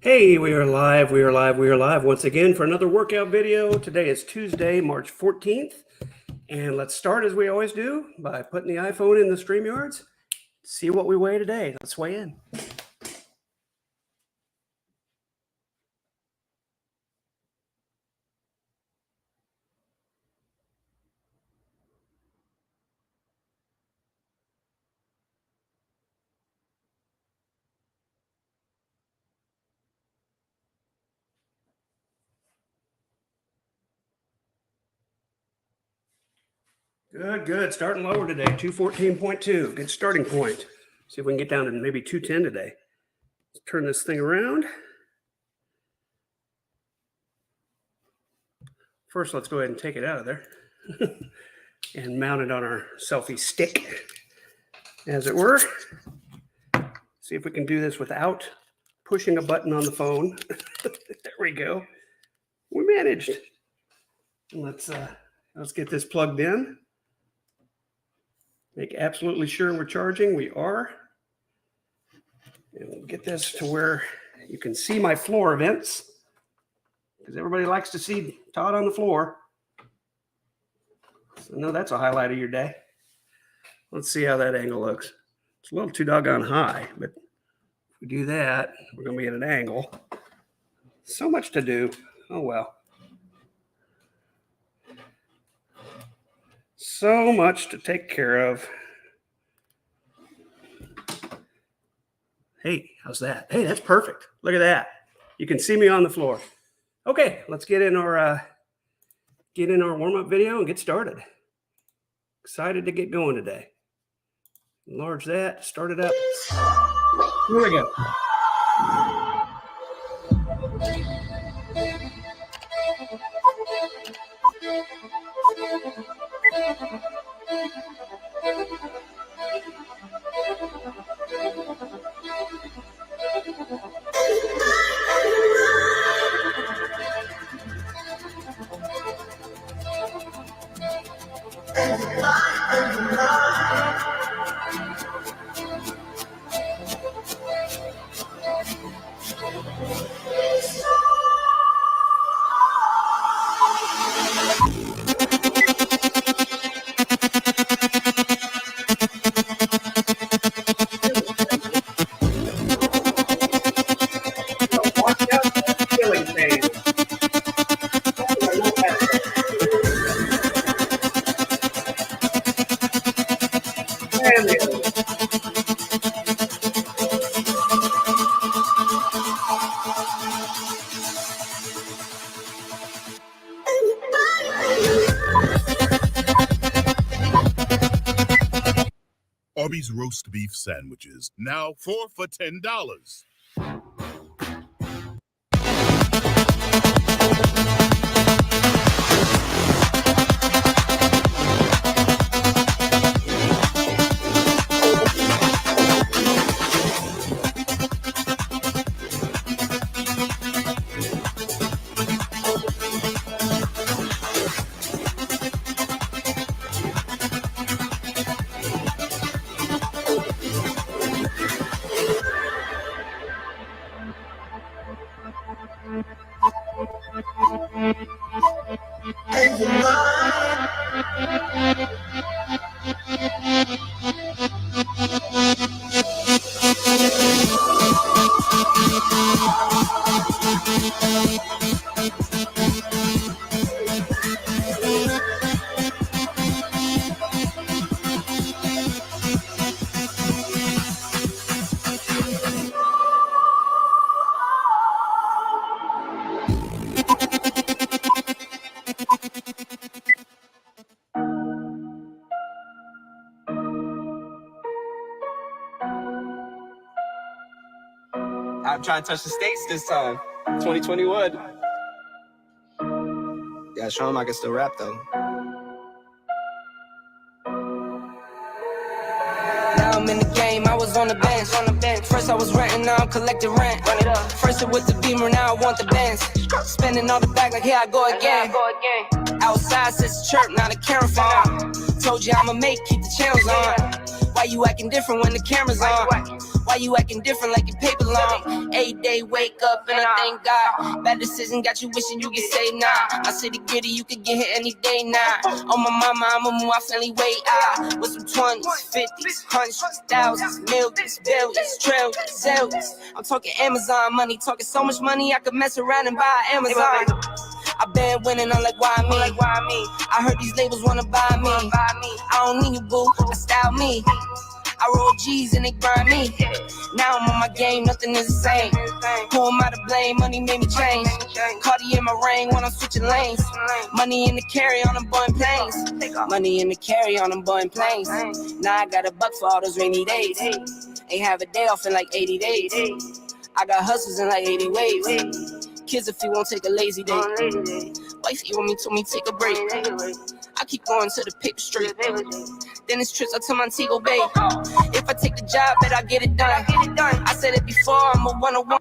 Hey, we are live, we are live, we are live once again for another workout video. Today is Tuesday, March 14th. And let's start as we always do by putting the iPhone in the StreamYards. See what we weigh today. Let's weigh in. Good. Starting lower today, 214.2. Good starting point. See if we can get down to maybe 210 today. Let's turn this thing around. First, let's go ahead and take it out of there and mount it on our selfie stick, as it were. See if we can do this without pushing a button on the phone. There we go. We managed. Let's get this plugged in. Make absolutely sure we're charging. We are. And we'll get this to where you can see my floor vents, because everybody likes to see Todd on the floor. So I know that's a highlight of your day. Let's see how that angle looks. It's a little too doggone high, but if we do that, we're going to be at an angle. So much to do. Oh, well. So much to take care of. Hey, how's that? Hey, that's perfect. Look at that. You can see me on the floor. Okay, let's get in our warm-up video and get started. Excited to get going today. Enlarge that, start it up. Here we go. Arby's roast beef sandwiches, now 4 for $10. I'm trying to touch the States this time. 2021. Yeah, show him I can still rap though. Now I'm in the game, I was on the bench. First I was renting, now I'm collecting rent. Run it up. First it was the Beamer, now I want the Benz. Spending all the bag like here I go again. Outside says chirp, now the camera phone. Told you I'ma keep the channels on. Why you acting different when the camera's on? Why you acting different like your paper long? 8 day wake up and I thank God. Bad decision got you wishing you could say nah. I city gritty, you could get hit any day now. On my mama, I'ma move my family way out. With some 20s, 50s, hundreds, thousands, millions, billions, trillions, zillions. I'm talking Amazon money, talking so much money I could mess around and buy Amazon. I been winning, I'm like, why me? I heard these labels wanna buy me. I don't need you, boo, I style me. I roll G's and they burn me. Now I'm on my game, nothing is the same. Who am I to blame? Money made me change. Cardi in my ring when I'm switching lanes. Money in the carry on them Boeing planes. Money in the carry on them Boeing planes. Now I got a buck for all those rainy days. Ain't have a day off in like 80 days. I got hustles in like 80 ways. Kids if you won't take a lazy day. Wifey want me told me take a break. I keep going to the paper street. Then it's trips up to Montego Bay. If I take the job, bet I get it done. I said it before, I'm a one-on-one.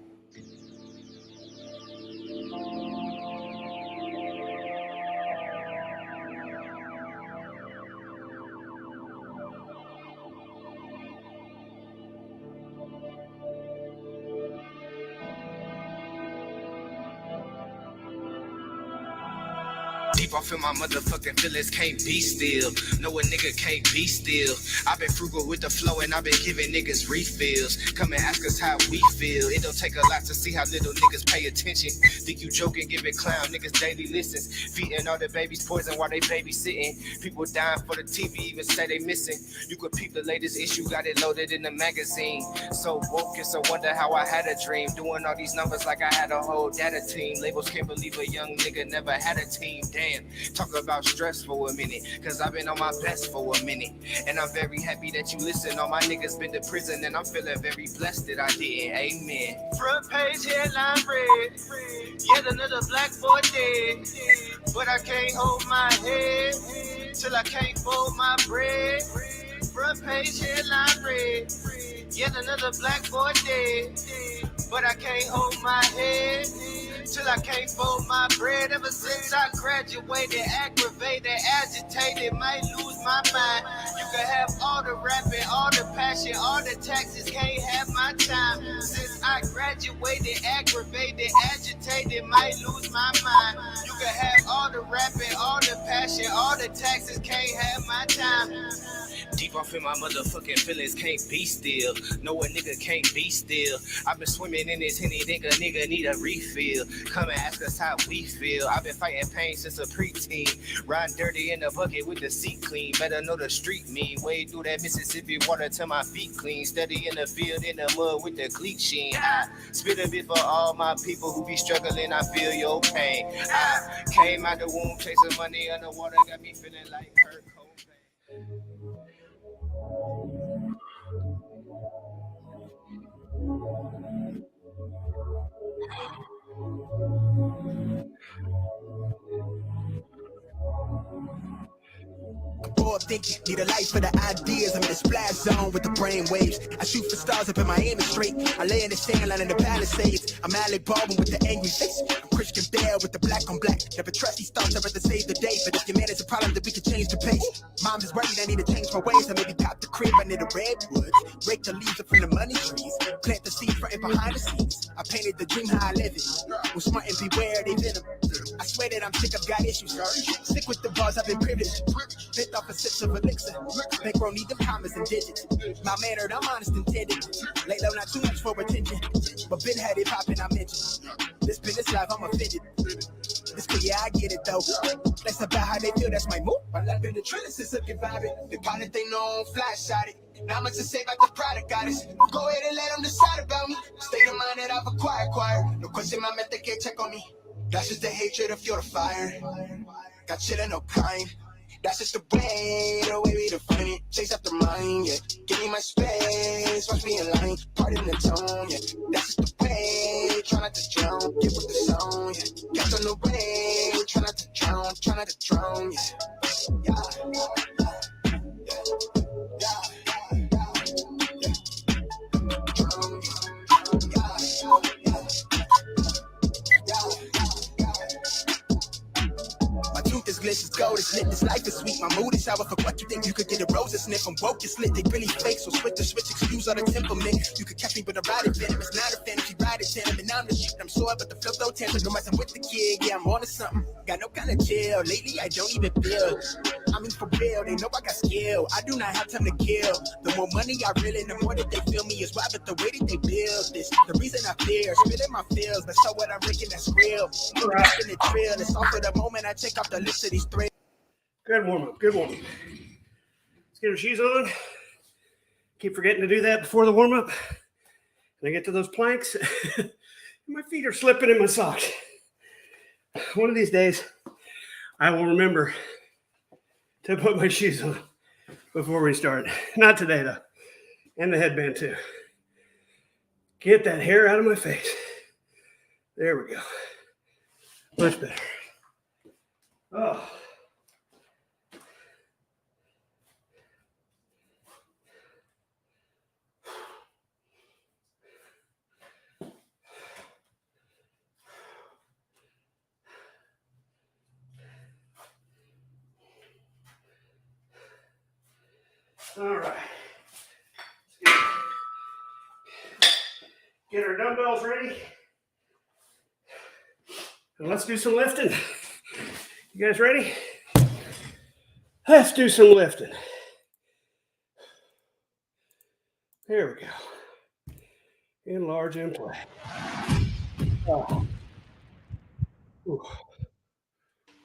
Deep off in my motherfucking feelings, can't be still. No, a nigga can't be still. I've been frugal with the flow and I've been giving niggas refills. Come and ask us how we feel. It don't take a lot to see how little niggas pay attention. Think you joking, give it clown, niggas daily listens. Feeding all the babies poison while they babysitting. People dying for the TV, even say they missing. You could peep the latest issue, got it loaded in the magazine. So woke, it's a wonder how I had a dream. Doing all these numbers like I had a whole data team. Labels can't believe a young nigga never had a team. Damn. Talk about stress for a minute, cause I've been on my best for a minute. And I'm very happy that you listen. All my niggas been to prison and I'm feeling very blessed that I didn't. Amen. Front page headline red, yet another black boy dead. But I can't hold my head till I can't fold my bread. Front page headline red, yet another black boy dead. But I can't hold my head till I can't fold my bread. Ever since I graduated, aggravated, agitated, might lose my mind. You can have all the rapping, all the passion, all the taxes, can't have my time. Since I graduated, aggravated, agitated, might lose my mind. You can have all the rapping, all the passion, all the taxes, can't have my time. Deep off in my motherfucking feelings, can't be still. No, a nigga can't be still. I've been swimming in this Henny, think a nigga need a refill. Come and ask us how we feel. I've been fighting pain since a preteen. Riding dirty in the bucket with the seat clean. Better know the street mean. Wade through that Mississippi water till my feet clean. Steady in the field, in the mud with the cleat sheen. I spit a bit for all my people who be struggling. I feel your pain. I came out the womb chasing money underwater. Got me feeling like Kurt Cobain. Bored thinking, need a life for the ideas. I'm in a splash zone with the brain waves. I shoot for stars up in my aim is straight. I lay in the sand line in the Palisades. I'm Alec Baldwin with the angry face. I'm Christian Bale with the black on black. Never trust these thoughts, I'd rather save the day. But if your man is a problem, then we can change the pace. Mom's is worried, I need to change my ways. I maybe cop the crib under the redwoods. Rake the leaves up from the money trees. Plant the seed front and behind the scenes. I painted the dream how I live it. Was smart and beware they venom. I swear that I'm sick, I've got issues. Stick with the bars, I've been privileged. Bit off a sip of elixir. Bankroll need them commas and digits. My mannered, I'm honest and tended. Lay low, not too much for attention. But been had it poppin', I mentioned. This business life, I'm offended. This kid, yeah, I get it though. That's about how they feel, that's my move. I left in the trailer since looking vibing. The pilot they know I'm flash shot it. Not much to say about the product goddess. Go ahead and let them decide about me. State of mind that I've acquired. No question, my method can't check on me. That's just the hatred of fuel to fire. Got chillin', no kind. That's just the way we define it. Chase after mine, yeah. Give me my space, watch me in line. Part in the tone, yeah. That's just the way. Try not to drown, get with the song, yeah. Catch on the way, try not to drown, this is gold, it's lit, this life is sweet. My mood is sour, for what you think you could get a rose and sniff. I'm woke, it's lit, they really fake, so switch the switch, excuse all the temperament. You could catch me with a ride venom, it's not a fantasy, ride it tandem, and I'm the shit, I'm sore, but the flow though tender, no messing with the kid, yeah, I'm on to something. Got no kind of chill, lately I don't even feel. I mean for real, they know I got skill, I do not have time to kill. The more money I reel in, the more that they feel me is why, but the way that they build this, the reason I fear, spilling my feels, but so what I'm making that's real. In the trail, it's all for the moment I check off the list of these threads. Good warm up. Good warm up. Let's get our shoes on. Keep forgetting to do that before the warm up. And I get to those planks. My feet are slipping in my socks. One of these days, I will remember to put my shoes on before we start. Not today, though. And the headband, too. Get that hair out of my face. There we go. Much better. Oh. All right. Get our dumbbells ready. And let's do some lifting. You guys ready? Let's do some lifting. There we go. Enlarge and play. Oh. Ooh.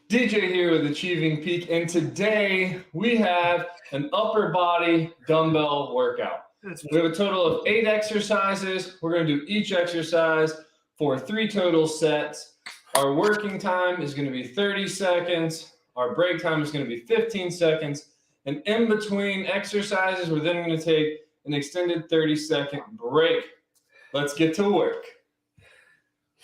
DJ here with Achieving Peak, and today we have an upper body dumbbell workout. We have a total of 8 exercises. We're going to do each exercise for 3 total sets. Our working time is going to be 30 seconds. Our break time is going to be 15 seconds. And in between exercises, we're then going to take an extended 30-second break. Let's get to work.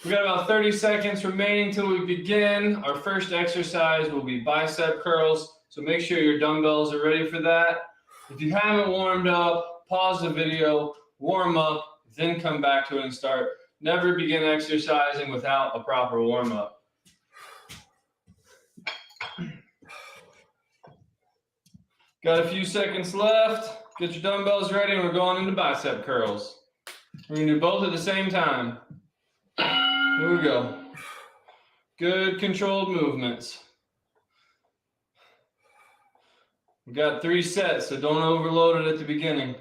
We got about 30 seconds remaining till we begin. Our first exercise will be bicep curls. So make sure your dumbbells are ready for that. If you haven't warmed up, pause the video, warm up, then come back to it and start. Never begin exercising without a proper warm up. Got a few seconds left. Get your dumbbells ready and we're going into bicep curls. We're gonna do both at the same time. Here we go. Good controlled movements. We got 3 sets, so don't overload it at the beginning.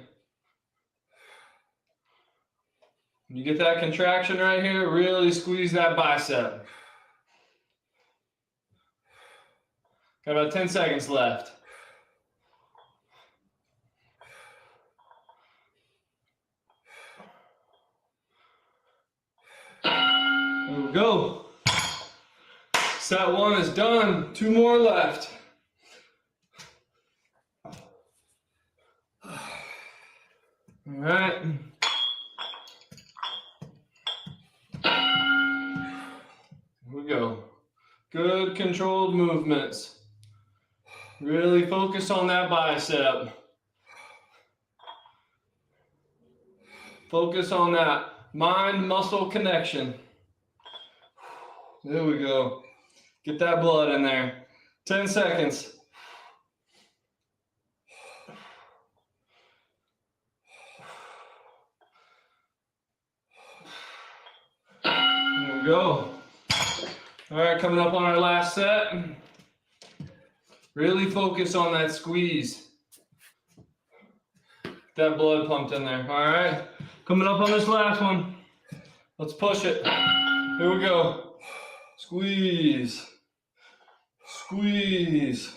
When you get that contraction right here, really squeeze that bicep. Got about 10 seconds left. There we go. Set 1 is done. 2 more left. All right. Here we go. Good controlled movements. Really focus on that bicep. Focus on that mind-muscle connection. There we go. Get that blood in there. 10 seconds. There we go. All right, coming up on our last set. Really focus on that squeeze. Get that blood pumped in there. All right. Coming up on this last one. Let's push it. Here we go. Squeeze. Squeeze.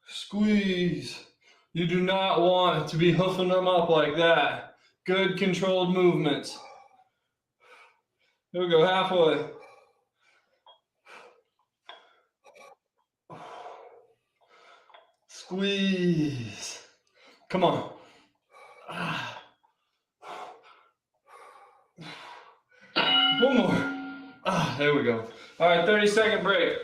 Squeeze. You do not want to be hoofing them up like that. Good controlled movements. Here we go, halfway. Squeeze. Come on. One more. There we go. All right, 30-second break.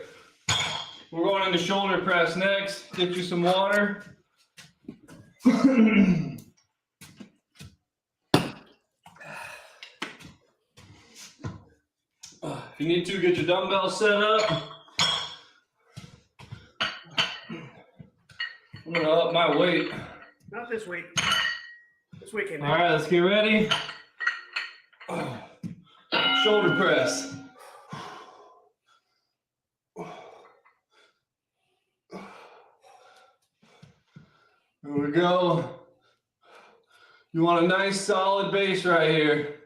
We're going into shoulder press next. Get you some water. If you need to, get your dumbbells set up. I'm gonna up my weight. Not this week. This weekend. All right, let's get ready. Shoulder press. Here we go. You want a nice solid base right here.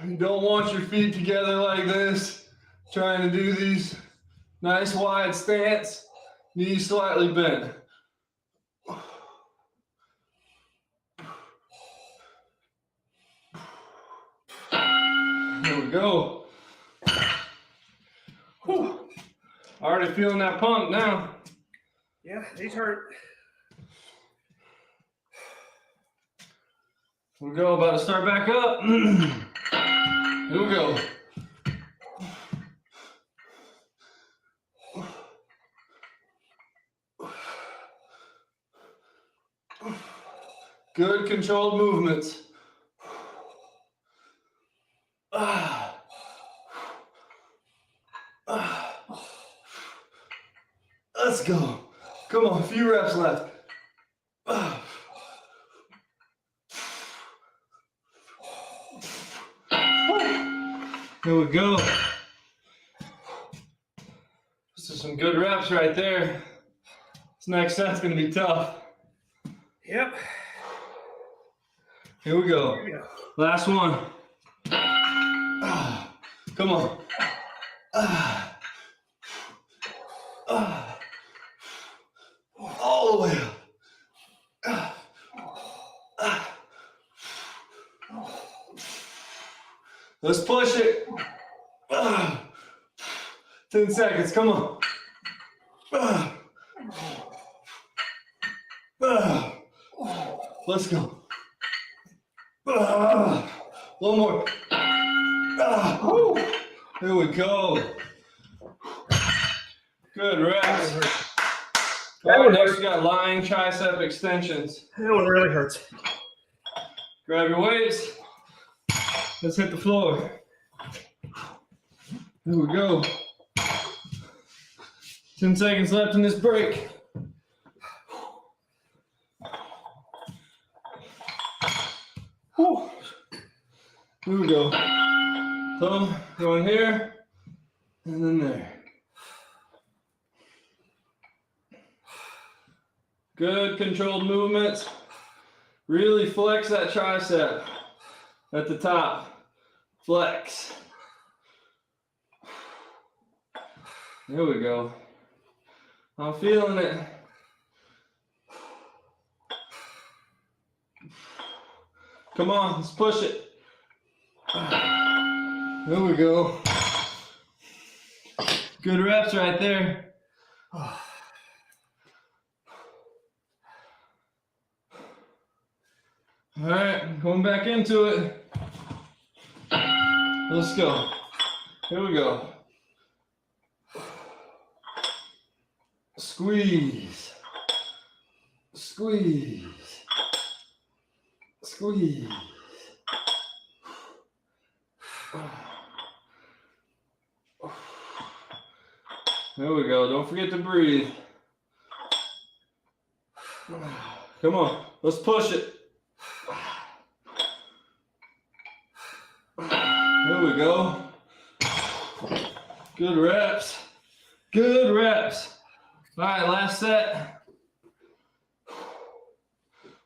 You don't want your feet together like this. Trying to do these nice wide stance, knees slightly bent. There we go. Whew. Already feeling that pump now. Yeah, these hurt. Here we go, about to start back up. Here we go. Good controlled movements. Let's go. Come on, a few reps left. Here we go. This is some good reps right there. This next set's gonna be tough. Yep. Here we go. Here we go. Last one. Come on. All the way up. Let's push it. 10 seconds, come on. Let's go. One more. Here we go. Good reps. All right, next we got lying tricep extensions. That one really hurts. Grab your weights. Let's hit the floor. Here we go. 10 seconds left in this break. Whew. Here we go. So, going here, and then there. Good controlled movements. Really flex that tricep at the top. Flex. There we go. I'm feeling it. Come on, let's push it. There we go. Good reps right there. All right, going back into it. Let's go. Here we go. Squeeze. Squeeze. Squeeze. There we go. Don't forget to breathe. Come on. Let's push it. There we go. Good reps. Good reps. All right, last set.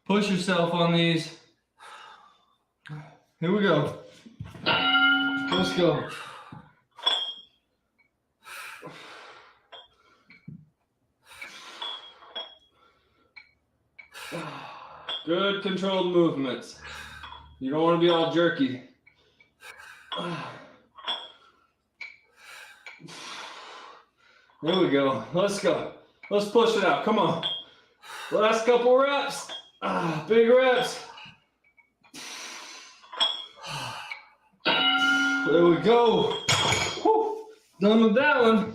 Push yourself on these. Here we go. Let's go. Good controlled movements. You don't want to be all jerky. There we go. Let's go. Let's push it out. Come on. Last couple reps. Big reps. There we go. Whew. Done with that one.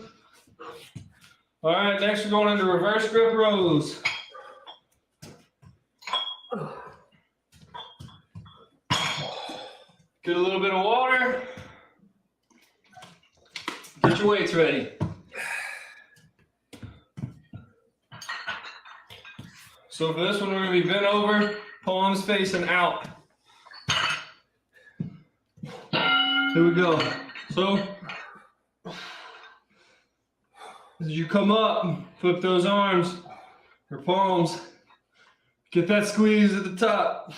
All right, next we're going into reverse grip rows. Get a little bit of water. Get your weights ready. So for this one, we're gonna be bent over, palms facing out. Here we go. So as you come up, flip those arms or palms. Get that squeeze at the top.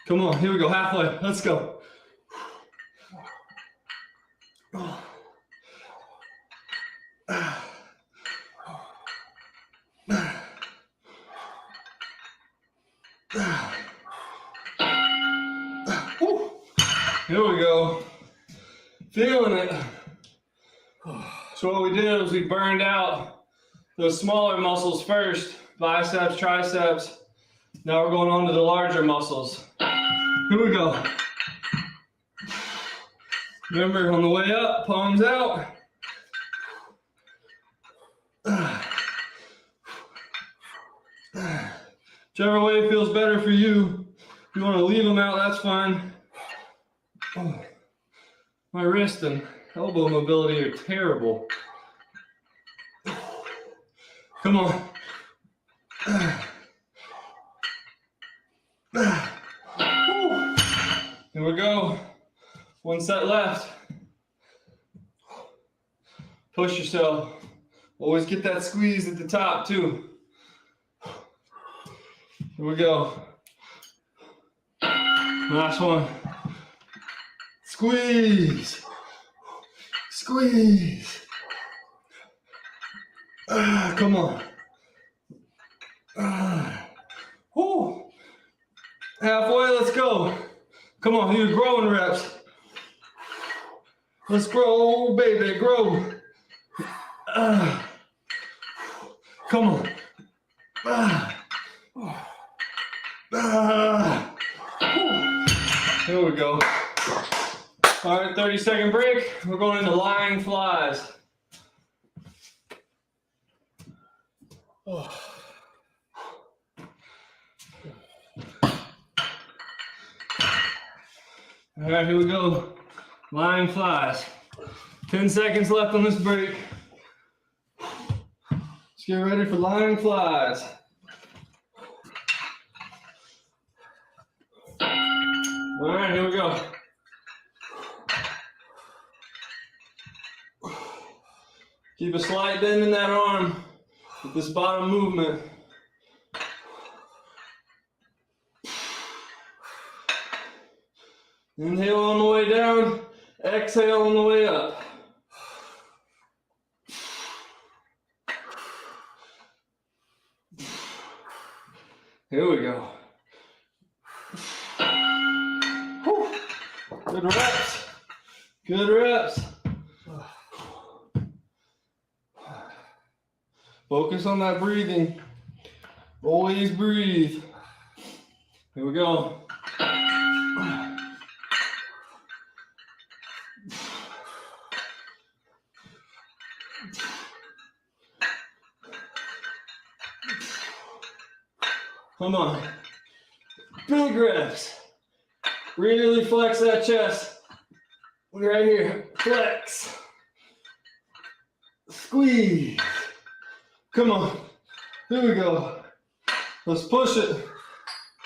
Come on, here we go, halfway. Let's go. Here we go. Feeling it. So what we did was we burned out those smaller muscles first, biceps, triceps. Now we're going on to the larger muscles. Here we go. Remember, on the way up, palms out. Whichever way feels better for you. If you want to leave them out, that's fine. Oh, my wrist and elbow mobility are terrible. Come on. Here we go. One set left. Push yourself. Always get that squeeze at the top too. Here we go. Last one. Squeeze. Squeeze. Come on. Woo. Halfway, let's go. Come on, you're growing reps. Let's grow, baby, grow. Come on. Here we go. All right, 30-second break. We're going into lying flies. All right, here we go. Lying flies. 10 seconds left on this break. Let's get ready for lying flies. All right, here we go. Keep a slight bend in that arm with this bottom movement. Inhale on the way down, exhale on the way up. Here we go. Whew. Good reps. Good reps. Focus on that breathing. Always breathe. Here we go. Come on. Big reps. Really flex that chest. Right here. Flex. Squeeze. Come on. Here we go. Let's push it.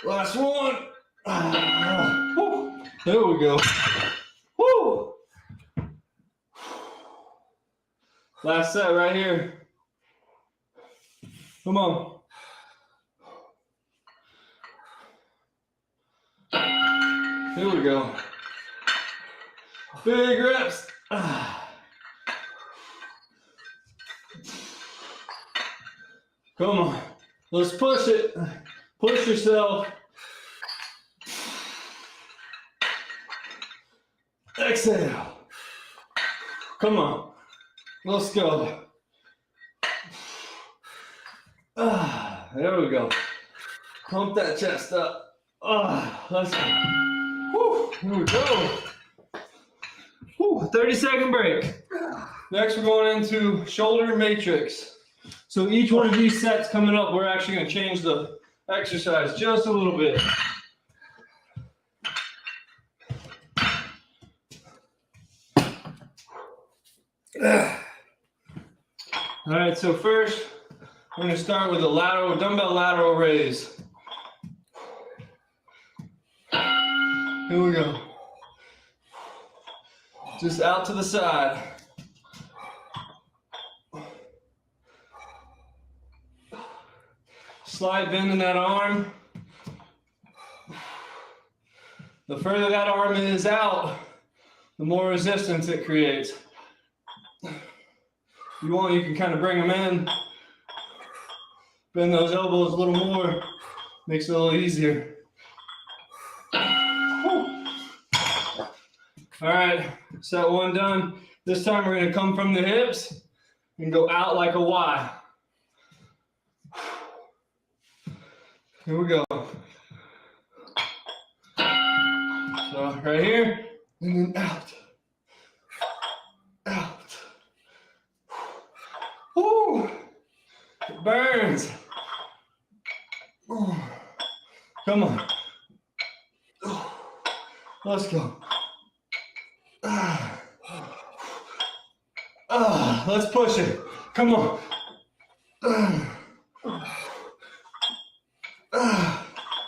Last one. There we go. Woo. Last set right here. Come on. Here we go. Big reps. Come on. Let's push it. Push yourself. Exhale. Come on. Let's go. There we go. Pump that chest up. Let's go. Whew, here we go. 30-second break. Next, we're going into shoulder matrix. So each one of these sets coming up, we're actually going to change the exercise just a little bit. All All right, so first, we're gonna start with a dumbbell lateral raise. Here we go. Just out to the side. Slight bend in that arm. The further that arm is out, the more resistance it creates. If you want, you can kind of bring them in. Bend those elbows a little more. Makes it a little easier. All right, set one done. This time we're gonna come from the hips and go out like a Y. Here we go. So right here, and then out. Out. Woo! It burns. Come on. Let's go. Let's push it. Come on.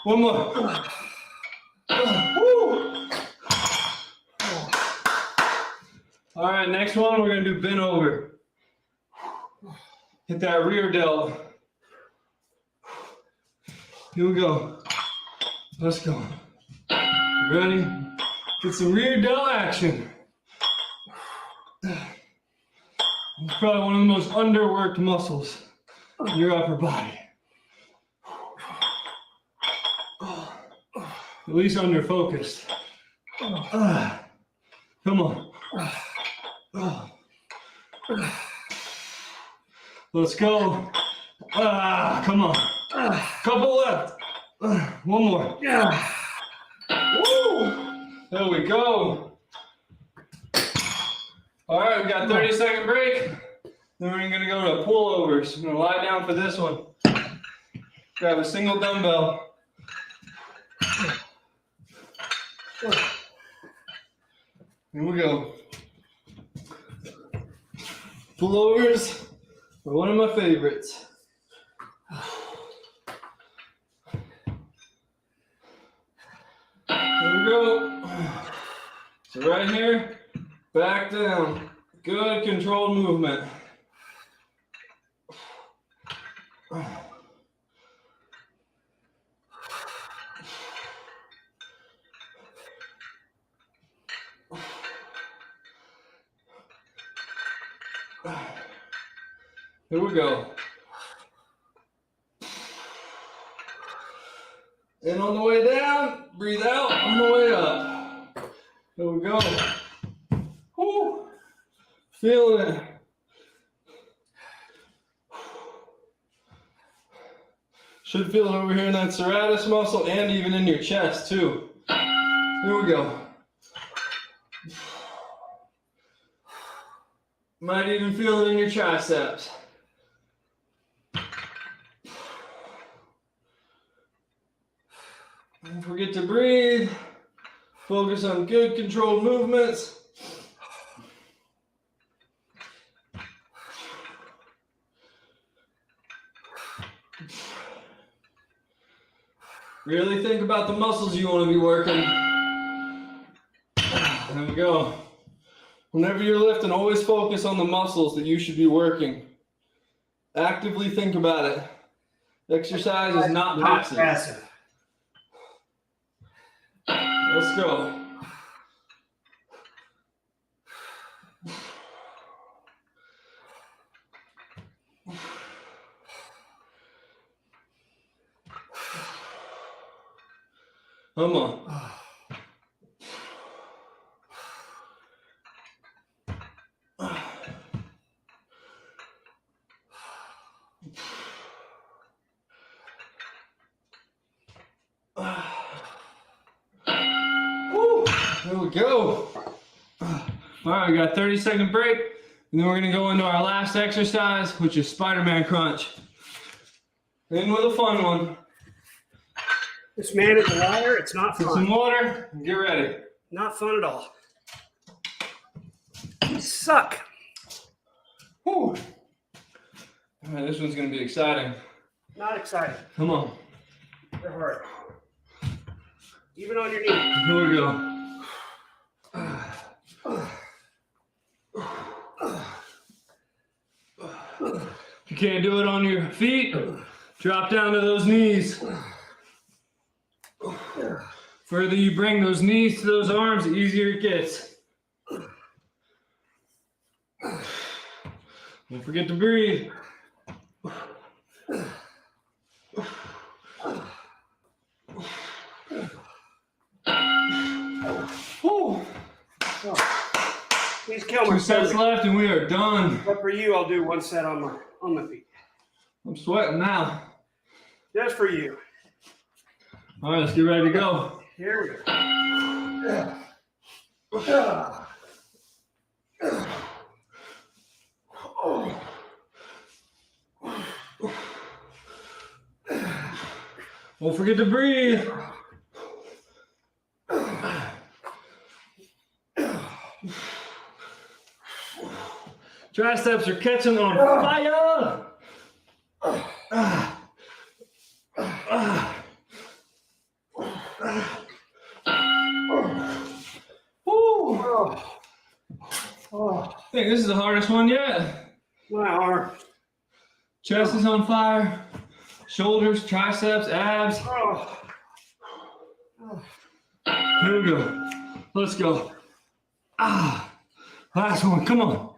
One more. Woo. All right, next one, we're gonna do bent over. Hit that rear delt. Here we go. Let's go. Ready? Get some rear delt action. It's probably one of the most underworked muscles in your upper body. At least under focused. Come on. Let's go. Come on. Couple left. One more. Woo! There we go. All right, we got 30-second break. Then we're gonna go to pullovers. I'm gonna lie down for this one. Grab a single dumbbell. Here we go. Pullovers are one of my favorites. There we go. So right here, back down. Good controlled movement. Here we go. In on the way down, breathe out on the way up. Here we go. Woo. Feeling it. Should feel it over here in that serratus muscle and even in your chest too. Here we go. Might even feel it in your triceps. Don't forget to breathe. Focus on good controlled movements. Really think about the muscles you want to be working. There we go. Whenever you're lifting, always focus on the muscles that you should be working. Actively think about it. Exercise is not passive. Let's go. Come on. Woo, there we go. All right, we got 30-second break, and then we're gonna go into our last exercise, which is Spider-Man crunch. In with a fun one. This man is a liar. It's not Get fun. some water and get ready. Not fun at all. You suck. Woo. All right, this one's gonna be exciting. Not excited. Come on. They're hard. Even on your knees. Here we go. If you can't do it on your feet, drop down to those knees. Further you bring those knees to those arms, the easier it gets. Don't forget to breathe. Whew. Please kill 2 my sets stomach. left and we are done. But for you, I'll do 1 set on my feet. I'm sweating now. Just for you. All right, let's get ready to go. Here we go. Don't forget to breathe. Triceps are catching on fire. Woo. I think this is the hardest one yet. My arm. Chest is on fire. Shoulders, triceps, abs. Here we go. Let's go. Last one. Come on.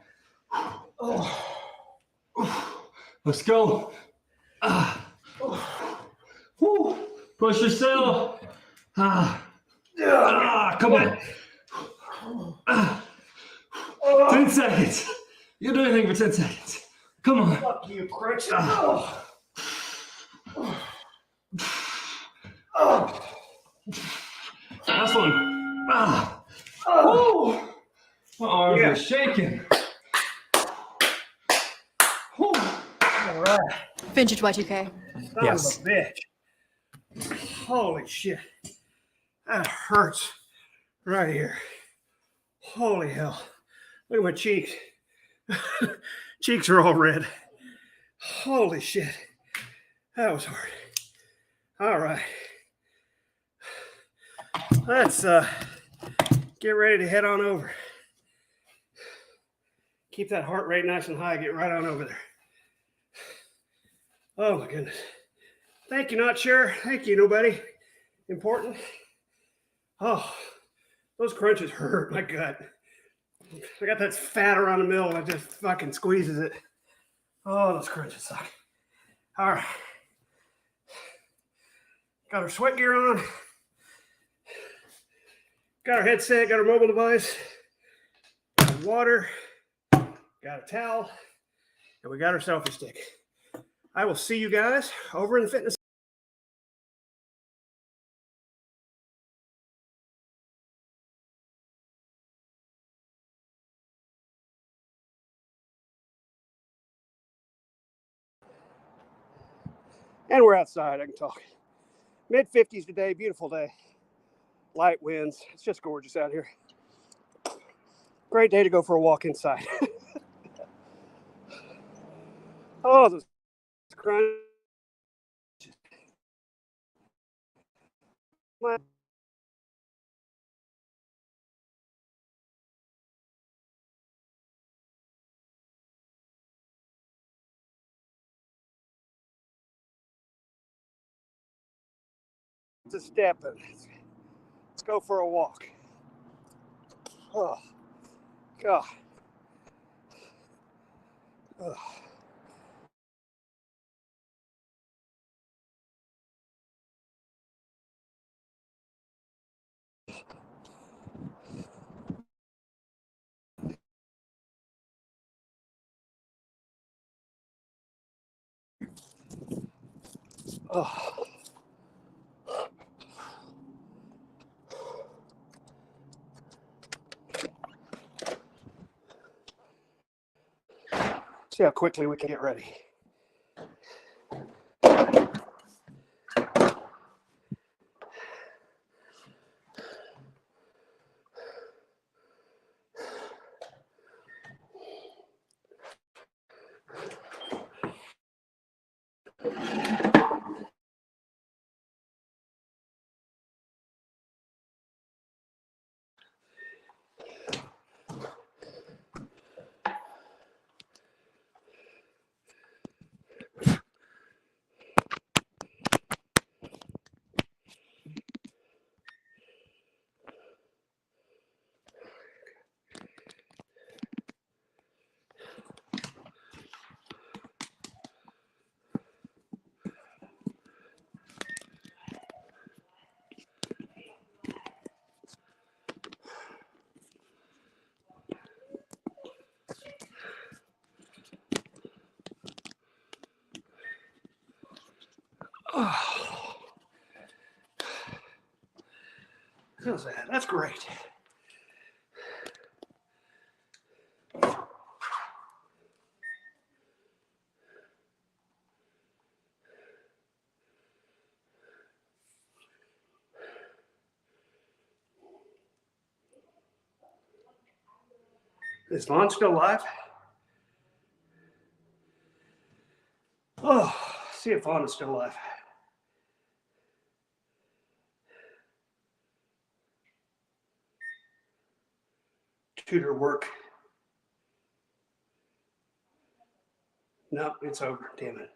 Let's go. Woo. Push yourself. Come on. 10 seconds. You do anything for 10 seconds. Come on. Fuck you, crunch. Last one. Woo. My arms are shaking. Woo. All right. Vintage Y2K. Son of a bitch. Holy shit. That hurts right here. Holy hell. Look at my cheeks. Cheeks are all red. Holy shit. That was hard. All right. Let's get ready to head on over. Keep that heart rate nice and high. Get right on over there. Oh my goodness. Thank you, not sure. Thank you, nobody. Important. Oh, those crunches hurt my gut. I got that fat around the middle that just fucking squeezes it. Oh, those crunches suck. All right. Got our sweat gear on. Got our headset, got our mobile device, got water, got a towel, and we got our selfie stick. I will see you guys over in the fitness. And we're outside, I can talk. Mid-50s today, beautiful day. Light winds, it's just gorgeous out here. Great day to go for a walk inside. Oh, those crunches. It's a step. Let's go for a walk. Oh, God. Oh. Oh. See how quickly we can get ready. How's that? That's great. Is Vaughn still alive? Oh, see if Vaughn is still alive. Tutor work. No, it's over. Damn it.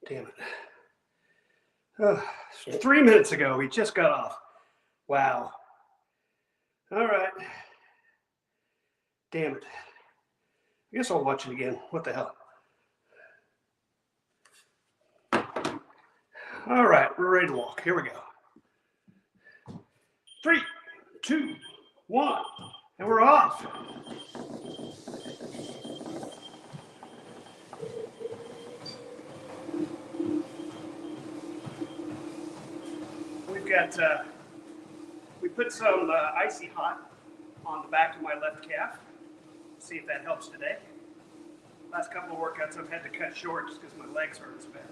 Damn it. Oh, 3 minutes ago, we just got off. Wow. All right. Damn it. I guess I'll watch it again. What the hell? All right, we're ready to walk. Here we go. 3, 2, 1, and we're off. We've got, we put some icy hot on the back of my left calf. See if that helps today. Last couple of workouts I've had to cut short just because my legs hurt so bad.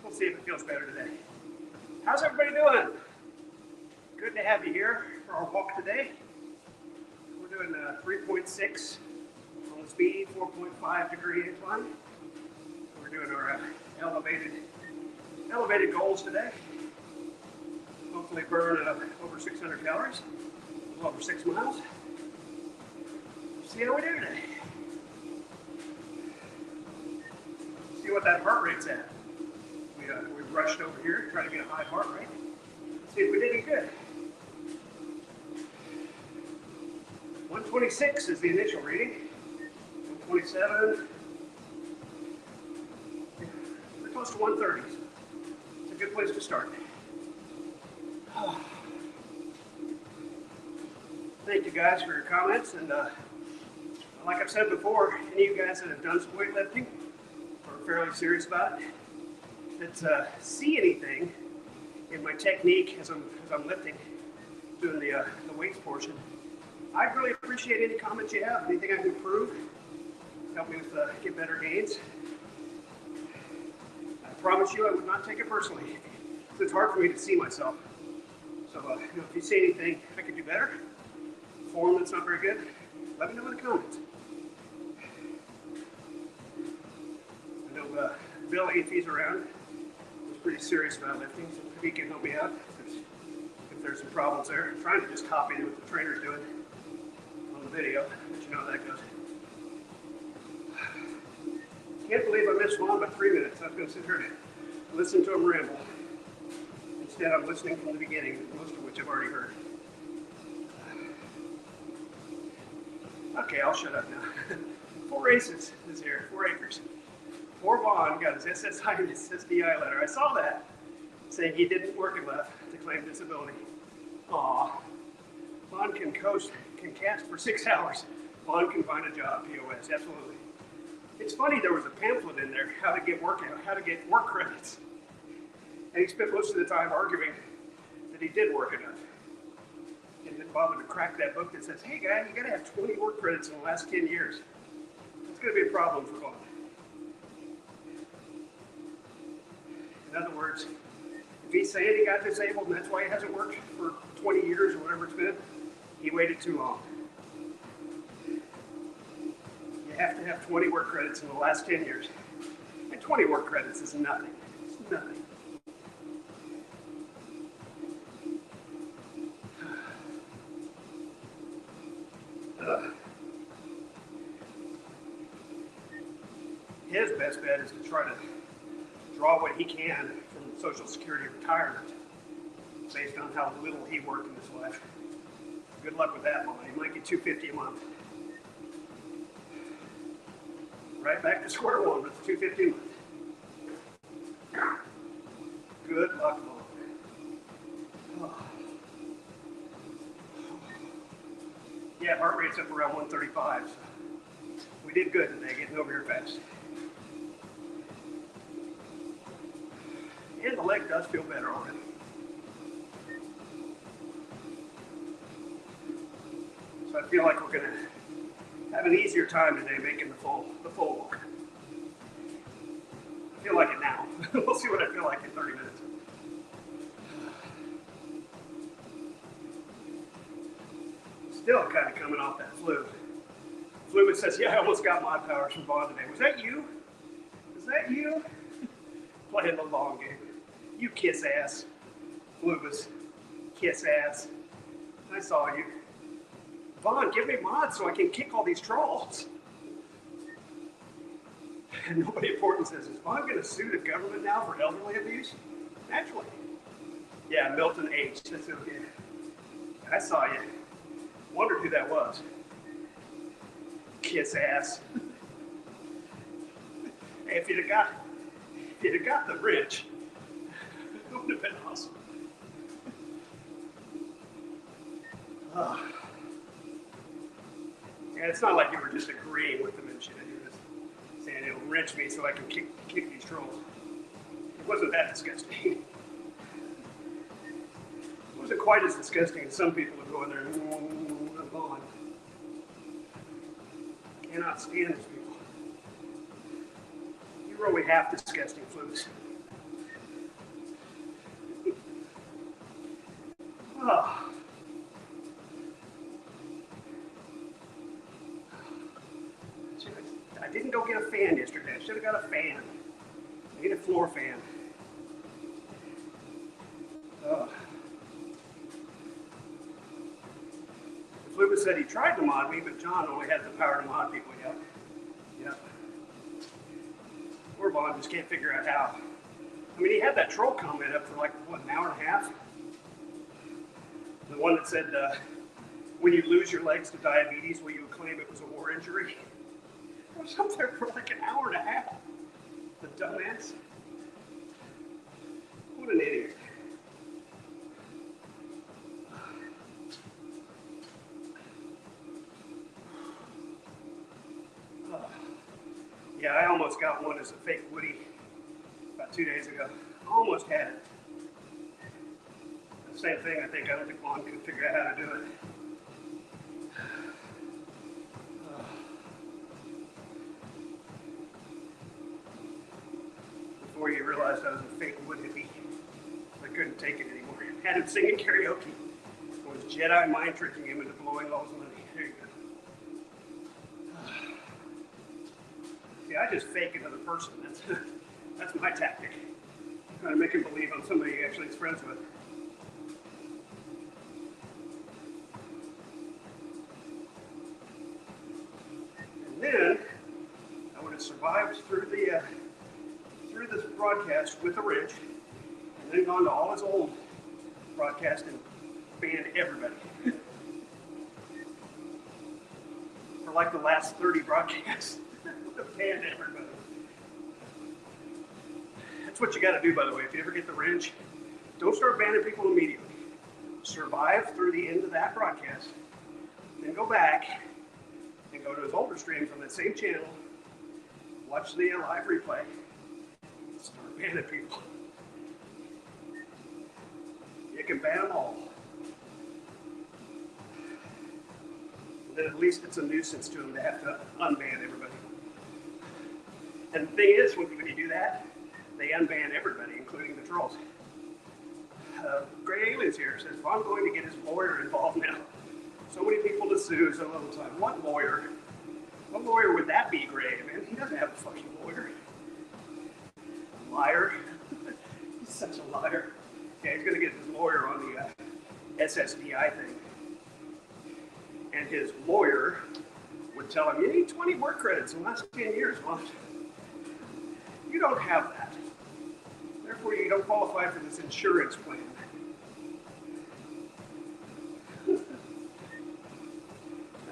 We'll see if it feels better today. How's everybody doing? Good to have you here for our walk today. We're doing 3.6 on the speed, 4.5 degree incline. We're doing our elevated goals today. Hopefully burn over 600 calories, a little over 6 miles. See how we do today. See what that heart rate's at. We rushed over here, trying to get a high heart rate. See if we did any good. 126 is the initial reading. 127. We're close to 130. It's a good place to start. Thank you guys for your comments, and like I've said before, any of you guys that have done some weightlifting or are fairly serious about it, that see anything in my technique as I'm lifting, doing the weights portion, I'd really appreciate any comments you have, anything I can improve, help me with get better gains. I promise you I would not take it personally. It's hard for me to see myself. So if you see anything I could do better, form that's not very good, let me know in the comments. I know Bill, if he's around, is pretty serious about lifting, so if he can help me out if there's some problems there. I'm trying to just copy what the trainer's doing on the video, but you know how that goes. Can't believe I missed Vaughn by 3 minutes. I was going to sit here and listen to him ramble. Instead, I'm listening from the beginning, most of which I've already heard. Okay, I'll shut up now. 4 races this year, 4 acres. Poor Vaughn got his SSI and his SDI letter. I saw that, saying he didn't work enough to claim disability. Aw. Vaughn can cast for 6 hours. Vaughn can find a job, POS, absolutely. It's funny, there was a pamphlet in there, how to get work credits. And he spent most of the time arguing that he did work enough. He didn't bother to crack that book that says, hey guy, you gotta have 20 work credits in the last 10 years. It's gonna be a problem for Vaughn. In other words, if he's saying he got disabled and that's why he hasn't worked for 20 years or whatever it's been, he waited too long. You have to have 20 work credits in the last 10 years. And 20 work credits is nothing. It's nothing. His best bet is to try to draw what he can from Social Security retirement based on how little he worked in his life. Good luck with that, Mom. He might get $250 a month. Right back to square one with the $250 a month. Good luck, Mom. Oh. Yeah, heart rate's up around 135, so we did good today getting over here fast. leg does feel better already. So I feel like we're gonna have an easier time today making the full walk. I feel like it now. We'll see what I feel like in 30 minutes. Still kind of coming off that flu. Fluid says, yeah, I almost got my powers from Vaughn today. Was that you? Was that you? Playing the long game. You kiss ass. Fluid, kiss ass. I saw you. Vaughn, give me mods so I can kick all these trolls. And nobody important says, is Vaughn going to sue the government now for elderly abuse? Naturally. Yeah, Milton H. That's okay. I saw you. Wondered who that was. Kiss ass. Hey, if you'd have got the rich, it would have been awesome. Yeah, it's not like you were just agreeing with them and shit. You were just saying it'll wrench me so I can kick these trolls. It wasn't that disgusting. It wasn't quite as disgusting as some people would go in there and go on. Cannot stand these people. You're only half disgusting, Flukes. Oh. I didn't go get a fan yesterday. I should have got a fan. I need a floor fan. Fluid said he tried to mod me, but John only has the power to mod people. Yep. Poor Vaughn just can't figure out how. I mean, he had that troll comment up for like, what, an hour and a half? The one that said, when you lose your legs to diabetes, will you claim it was a war injury? I was up there for like an hour and a half. The dumbass. What an idiot. Yeah, I almost got one as a fake Woody about 2 days ago. Almost had it. The same thing, I don't think Vaughn could figure out how to do it. Before you realized I was a fake Wood hippie, I couldn't take it anymore. Had him singing karaoke. I was Jedi mind tricking him into blowing all his money. There you go. See, I just fake another person. That's my tactic. Trying to make him believe I'm somebody he actually is friends with. And then I would have survived through this broadcast with a wrench, and then gone to all his old broadcast and banned everybody. For like the last 30 broadcasts. Banned everybody. That's what you got to do, by the way. If you ever get the wrench, don't start banning people immediately. Survive through the end of that broadcast, then go back and go to his older streams on that same channel, watch the live replay, and start banning people. You can ban them all. Then at least it's a nuisance to them to have to unban everybody. And the thing is, when you do that, they unban everybody, including the trolls. Gray Aliens here says, well, I'm going to get his lawyer involved now. So many people to sue, so little time. What lawyer? What lawyer would that be, Gray? Man, he doesn't have a fucking lawyer. Liar. He's such a liar. Yeah, he's going to get his lawyer on the SSDI thing. And his lawyer would tell him, you need 20 work credits in the last 10 years. Well, you don't have that. Therefore, you don't qualify for this insurance plan. That's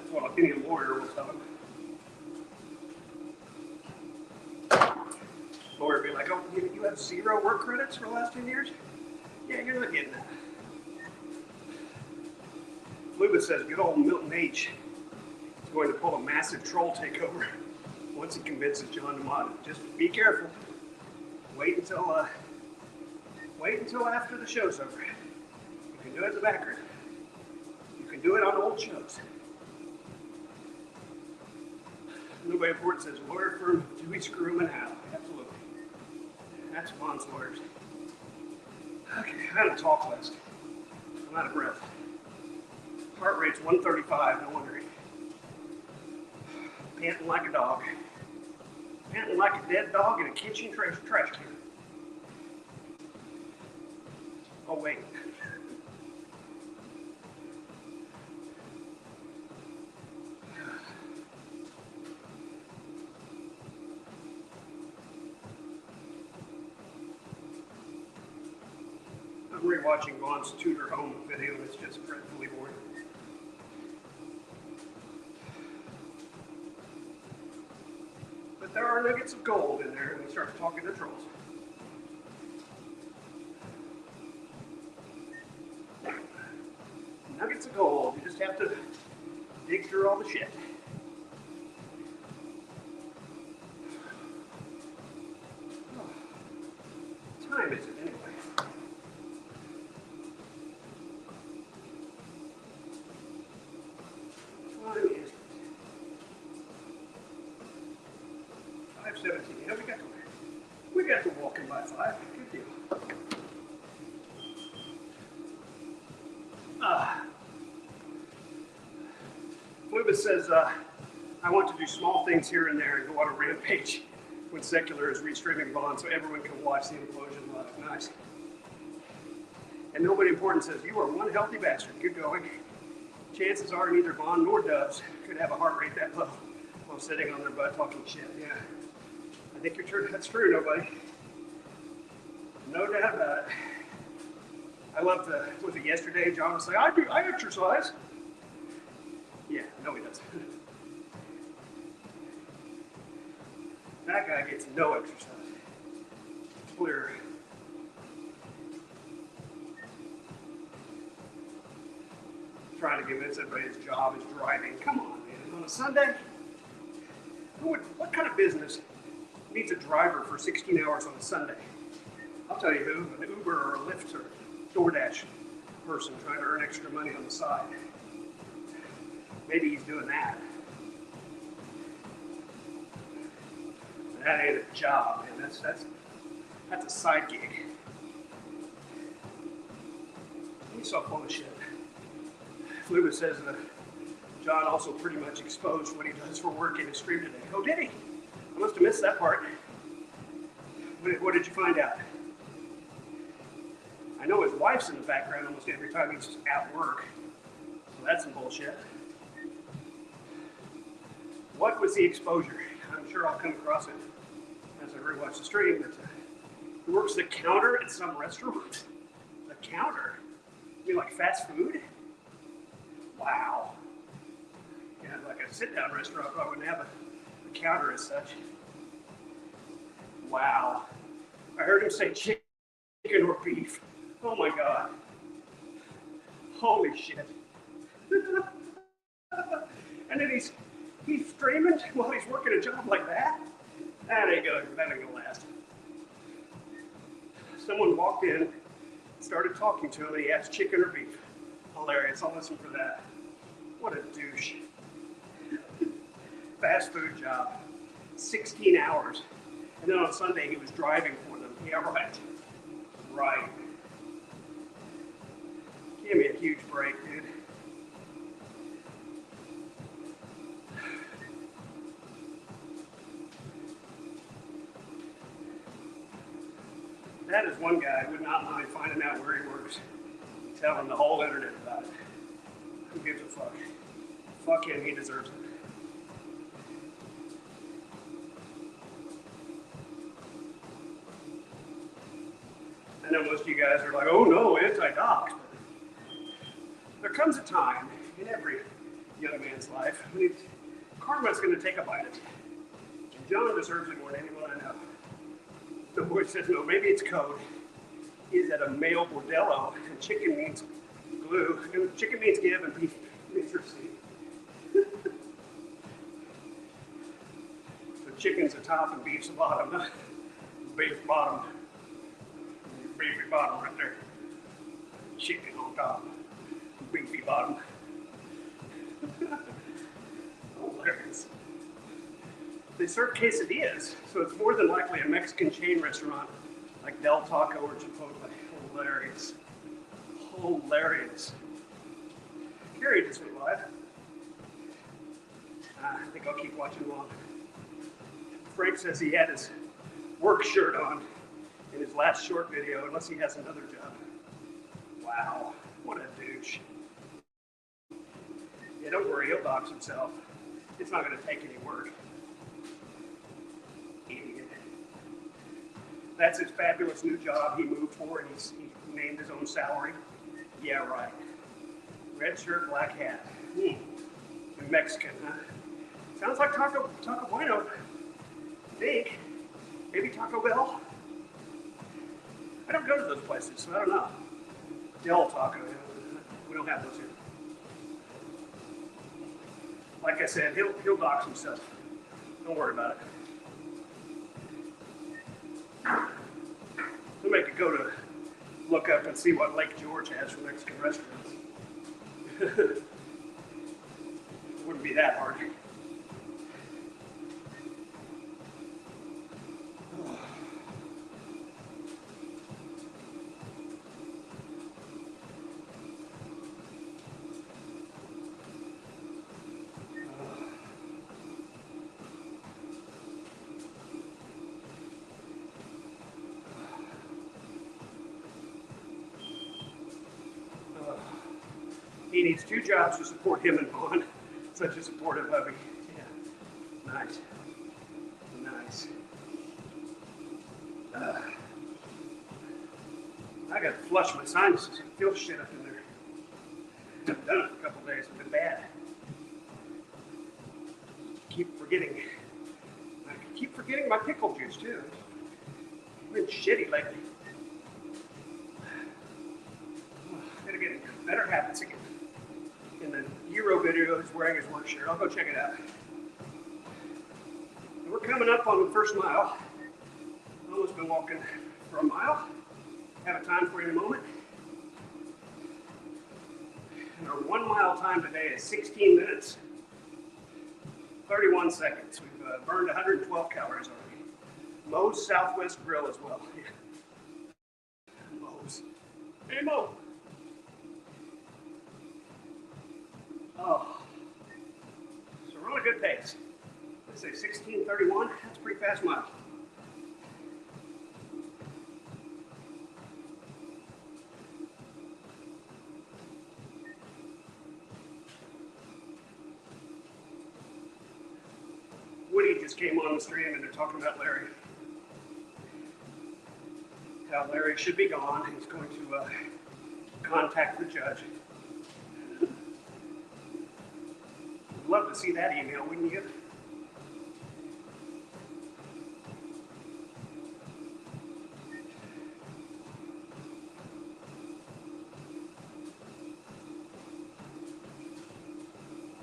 what any lawyer will tell him. Lawyer would be like, oh, you have 0 work credits for the last 10 years? Yeah, you're not getting that. Fluid says, good old Milton H. is going to pull a massive troll takeover once he convinces John to mod it. Just be careful. Wait until Wait until after the show's over. You can do it as a background. You can do it on old shows. Nobody important says, lawyer firm, do we screw him and how? Absolutely. That's Vaughn's lawyers. Okay, I'm on a talk list. I'm out of breath. Heart rate's 135, no wonder. Panting like a dog. Panting like a dead dog in a kitchen trash can. Oh, wait. I'm rewatching Vaughn's Tudor Home video and it's just dreadfully boring. But there are nuggets of gold in there when we start talking to trolls. Nuggets of gold, you just have to dig through all the shit. What time is it anyway? What time is it? 5:17. Yeah, we got to walk in by 5. Good deal. Lubis says, I want to do small things here and there and go on a rampage when Secular is restreaming Vaughn so everyone can watch the implosion live. Nice. And nobody important says, you are one healthy bastard. Good going. Chances are neither Vaughn nor Dubs could have a heart rate that low while sitting on their butt talking shit. Yeah. I think you're true. That's true, nobody. No doubt about it. I love was it yesterday? John was like, I exercise. Yeah, no he doesn't. That guy gets no exercise. Clear. Trying to convince everybody his job is driving. Come on, man. On a Sunday? What kind of business needs a driver for 16 hours on a Sunday? I'll tell you who, an Uber or a Lyft or DoorDash person trying to earn extra money on the side. Maybe he's doing that. But that ain't a job, man. That's a side gig. He's so full of shit. Lubis says that John also pretty much exposed what he does for work in his stream today. Oh, did he? I must have missed that part. What did you find out? I know his wife's in the background almost every time he's at work. So that's some bullshit. What was the exposure? I'm sure I'll come across it as I rewatch the stream. But he works the counter at some restaurant. The counter? You mean like fast food? Wow. Yeah, like a sit-down restaurant probably wouldn't have a counter as such. Wow. I heard him say chicken or beef. Oh my God. Holy shit. And then he's streaming while he's working a job like that? That ain't gonna last. Someone walked in, started talking to him, and he asked chicken or beef. Hilarious, I'll listen for that. What a douche. Fast food job, 16 hours. And then on Sunday, he was driving for them. Yeah, right. Right. Give me a huge break, dude. That is one guy who would not mind finding out where he works, telling the whole internet about it. Who gives a fuck? Fuck him, he deserves it. I know most of you guys are like, oh no, anti-docs. But there comes a time in every young man's life when karma's going to take a bite at you. And John deserves it more than anyone I know. The boy says, no, maybe it's code. He's at a male bordello, and chicken means glue, and chicken means give, and beef means receive. So chicken's the top and beef's the bottom. Beef bottom. Beef your bottom right there. Chicken on top. Beefy bottom. Hilarious. They serve quesadillas, so it's more than likely a Mexican chain restaurant like Del Taco or Chipotle. Hilarious. Hilarious. Carrie just went live. I think I'll keep watching long. Frank says he had his work shirt on in his last short video, unless he has another job. Wow, what a douche. Yeah, don't worry, he'll dox himself. It's not going to take any work. Idiot. That's his fabulous new job he moved for, and he named his own salary. Yeah, right. Red shirt, black hat. You're Mexican, huh? Sounds like Taco Bueno. Think. Maybe Taco Bell. I don't go to those places, so I don't know. Del Taco, we don't have those here. Like I said, he'll dox himself. Don't worry about it. Somebody could go to look up and see what Lake George has for Mexican restaurants. Wouldn't be that hard. He needs 2 jobs to support him and Vaughn. Such a supportive hubby. Yeah. Nice. Nice. I gotta flush my sinuses. I feel shit up in there. I've done it for a couple days. It's been bad. I keep forgetting my pickle juice too. I've been shitty lately. Gotta get in better habits again. In the Euro video, he's wearing his work shirt. I'll go check it out. And we're coming up on the first mile. Almost been walking for a mile. Have a time for you in a moment. And our 1 mile time today is 16 minutes, 31 seconds. We've burned 112 calories already. Moe's Southwest Grill as well. Moe's. Hey, Mo. Oh, so we're on a good pace. Let's say 16:31, that's a pretty fast mile. Woody just came on the stream and they're talking about Larry. How Larry should be gone. He's going to contact the judge. Love to see that email, wouldn't you?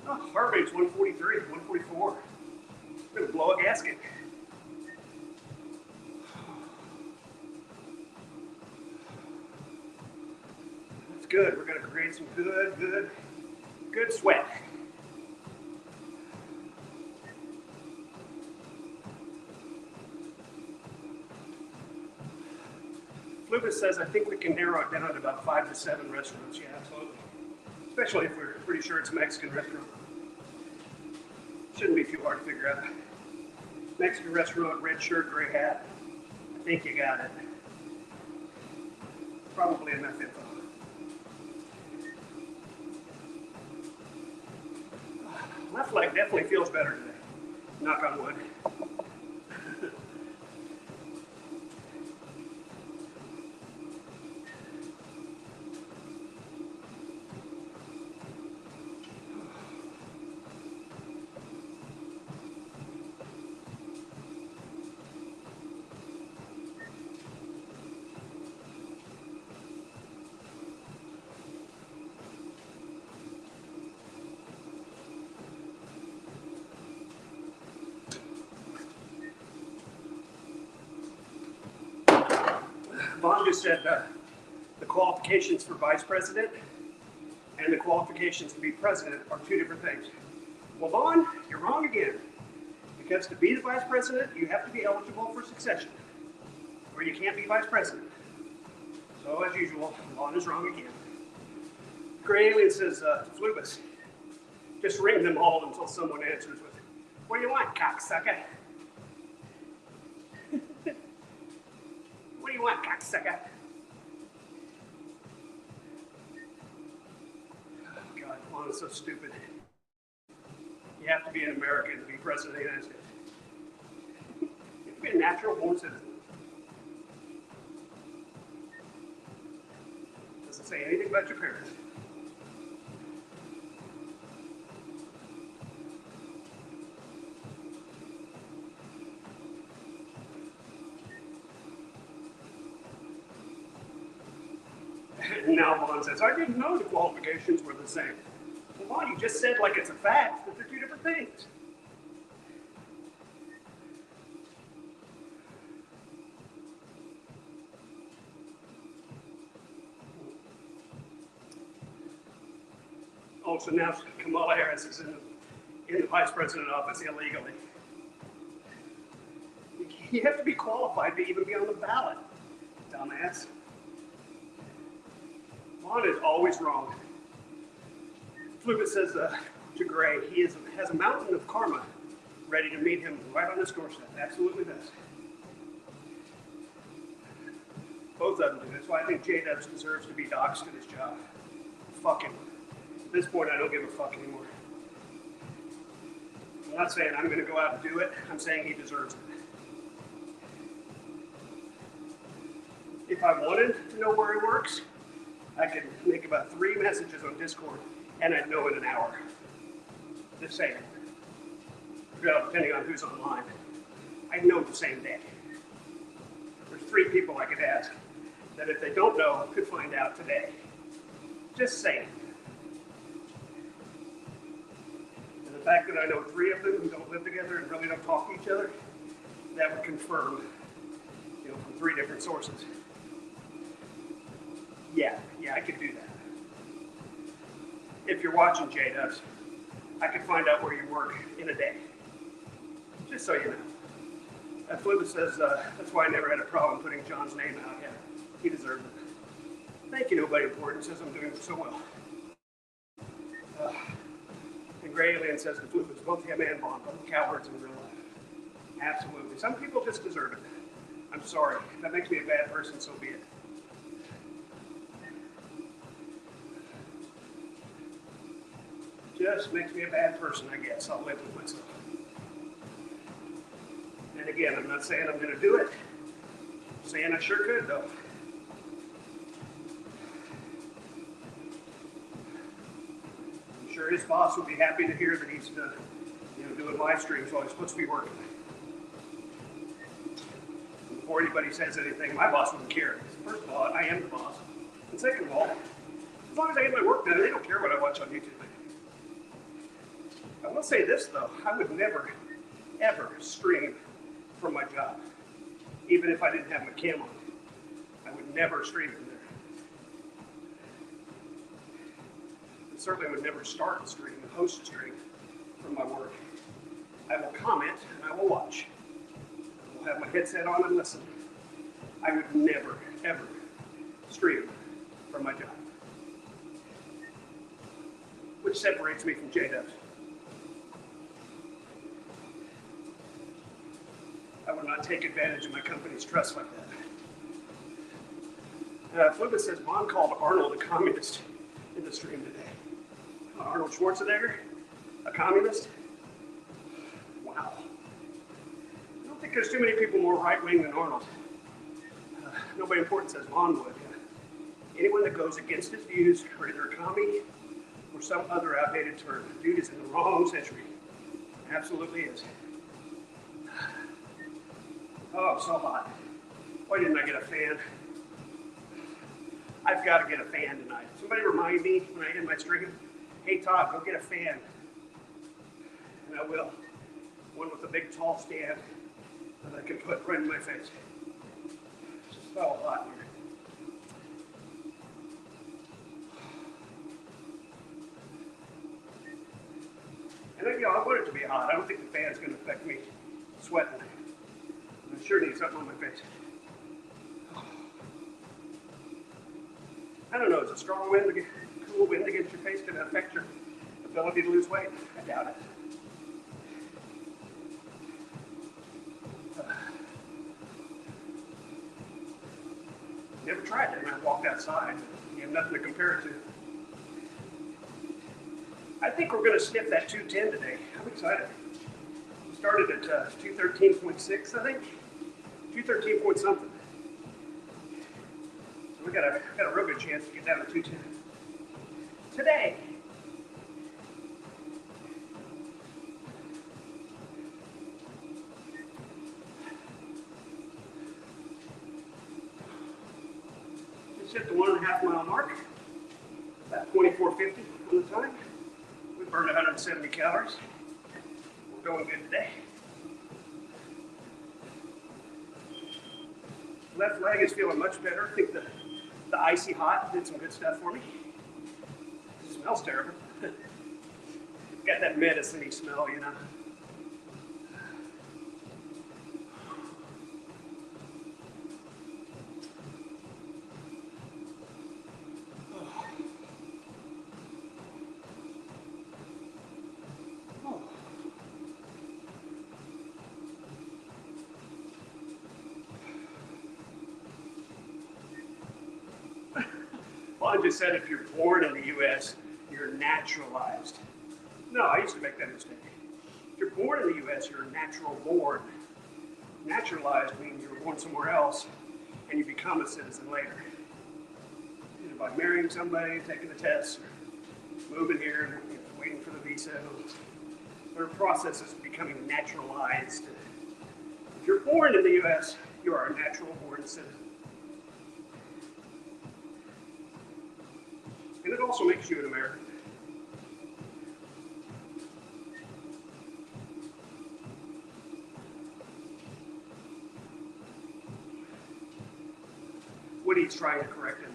Oh, heart rate's 143, 144. I'm gonna blow a gasket. That's good. We're gonna create some good sweat. Lucas says, I think we can narrow it down to about 5 to 7 restaurants. Yeah, absolutely. Especially if we're pretty sure it's a Mexican restaurant. Shouldn't be too hard to figure out. Mexican restaurant, red shirt, gray hat. I think you got it. Probably enough info. Left leg definitely feels better today. Knock on wood. Vaughn just said the qualifications for vice president and the qualifications to be president are two different things. Well, Vaughn, you're wrong again. Because to be the vice president, you have to be eligible for succession, or you can't be vice president. So, as usual, Vaughn is wrong again. Gray Alien says, Flubus, just ring them all until someone answers with, what do you want, cocksucker? What do you want, cocksucker? Oh, God, Vaughn is so stupid. You have to be an American to be president of the United States. You have to be a natural born citizen. Doesn't say anything about your parents. And now Vaughn says, I didn't know the qualifications were the same. Well, Vaughn, you just said like it's a fact that they're two different things. Oh, so now Kamala Harris is in the vice president office illegally. You have to be qualified to even be on the ballot, dumbass. Vaughn is always wrong. Flubit says to Gray, he has a mountain of karma ready to meet him right on his doorstep. Absolutely does. Both of them do. That's why I think J-Dubs deserves to be doxxed in his job. Fuck him. At this point, I don't give a fuck anymore. I'm not saying I'm going to go out and do it. I'm saying he deserves it. If I wanted to know where he works, I could make about 3 messages on Discord, and I'd know in an hour. Just saying. Depending on who's online. I'd know the same day. There's 3 people I could ask that if they don't know, could find out today. Just saying. And the fact that I know 3 of them who don't live together and really don't talk to each other, that would confirm, from 3 different sources. Yeah, I could do that. If you're watching J-Dubs, I could find out where you work in a day. Just so you know. And Flubit says, that's why I never had a problem putting John's name out yet. He deserves it. Thank you, nobody important, says I'm doing so well. And Gray Alien says the Flubit's both him and Vaughn, both cowards in real life. Absolutely. Some people just deserve it. I'm sorry. If that makes me a bad person, so be it. Just makes me a bad person, I guess. I'll live with myself. And again, I'm not saying I'm going to do it. I'm saying I sure could, though. I'm sure his boss would be happy to hear that he's doing live streams while he's supposed to be working. And before anybody says anything, my boss wouldn't care. First of all, I am the boss. And second of all, as long as I get my work done, they don't care what I watch on YouTube. I will say this, though. I would never, ever stream from my job. Even if I didn't have my cam on. I would never stream from there. I certainly would never start a stream and host a stream from my work. I will comment and I will watch. I will have my headset on and listen. I would never, ever stream from my job. Which separates me from J-Dubs. I would not take advantage of my company's trust like that. Flubit says, Vaughn called Arnold a communist in the stream today. Arnold Schwarzenegger, a communist? Wow. I don't think there's too many people more right-wing than Arnold. Nobody important says Vaughn would. Anyone that goes against his views are either a commie or some other outdated term. Dude is in the wrong century. Absolutely is. Oh, so hot. Why didn't I get a fan? I've got to get a fan tonight. Somebody remind me when I end my stream, hey Todd, go get a fan. And I will. One with a big tall stand that I can put right in my face. It's so hot here. maybe I want it to be hot. I don't think the fan's going to affect me sweating. I sure need something on my face. I don't know, is a strong wind, cool wind against your face going to affect your ability to lose weight? I doubt it. Never tried it when I walked outside. You have nothing to compare it to. I think we're going to sniff that 210 today. I'm excited. We started at 213.6, I think. 213 point something. So we got a real good chance to get down to 210 today. Just hit the 1.5 mile mark. About 24:50 on the time. We burned 170 calories. We're going good today. Left leg is feeling much better. I think the icy hot did some good stuff for me. It smells terrible. Got that medicine-y smell, you know. Well, I just said if you're born in the U.S., you're naturalized. No, I used to make that mistake. If you're born in the U.S., you're natural born. Naturalized means you were born somewhere else and you become a citizen later. Either by marrying somebody, taking the test, or moving here, and waiting for the visa. There are processes of becoming naturalized. If you're born in the U.S., you are a natural born citizen. And it also makes you an American. Woody's trying to correct him.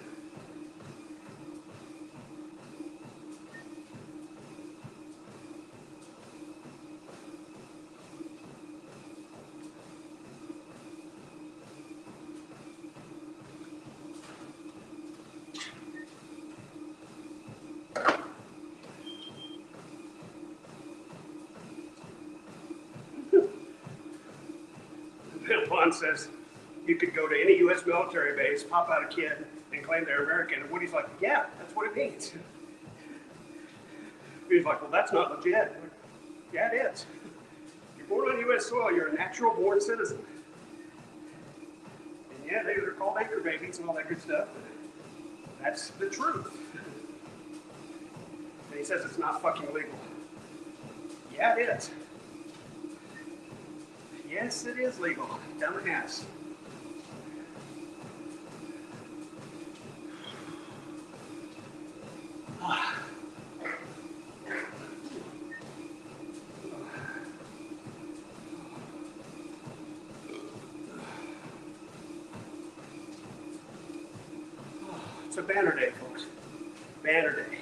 Bond says you could go to any U.S. military base, pop out a kid, and claim they're American. And Woody's like, yeah, that's what it means. He's like, well, that's not legit. Yeah, it is. You're born on U.S. soil, you're a natural born citizen. And yeah, they're called anchor babies and all that good stuff. But that's the truth. And he says it's not fucking legal. Yeah, it is. Yes, it is legal. Dumbass. It's a banner day, folks. Banner day.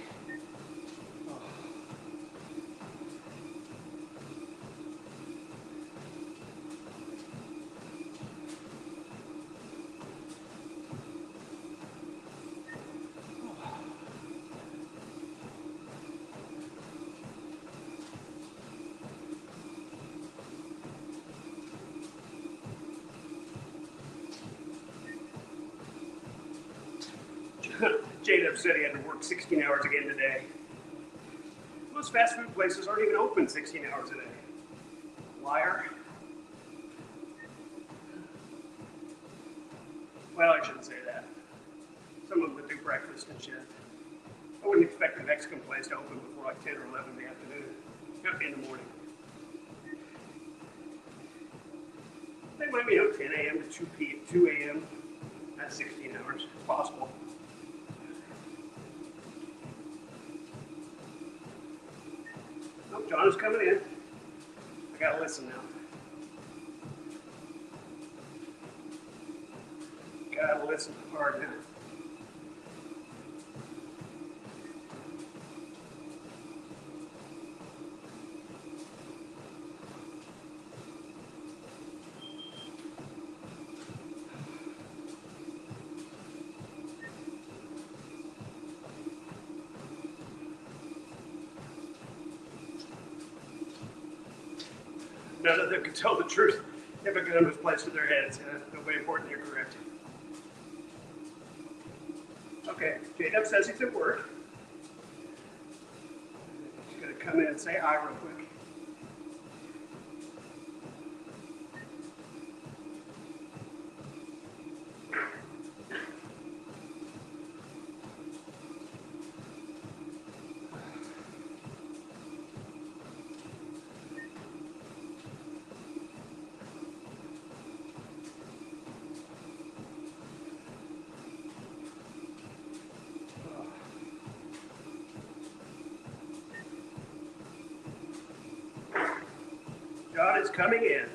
J-Dub said he had to work 16 hours again today. Most fast food places aren't even open 16 hours a day. Liar. Well, I shouldn't say that. Some of them that do breakfast and shit. I wouldn't expect a Mexican place to open before like 10 or 11 in the afternoon. In the morning. They might be up 10 a.m. to 2 a.m. That's 16 hours. It's possible. Oh, John is coming in. I gotta listen now. Gotta listen hard now. none of them can tell the truth if a gun was placed to their heads. Nobody important, they're correct. Okay, J-Dub says he's at work. He's gonna come in and say hi real quick. John is coming in.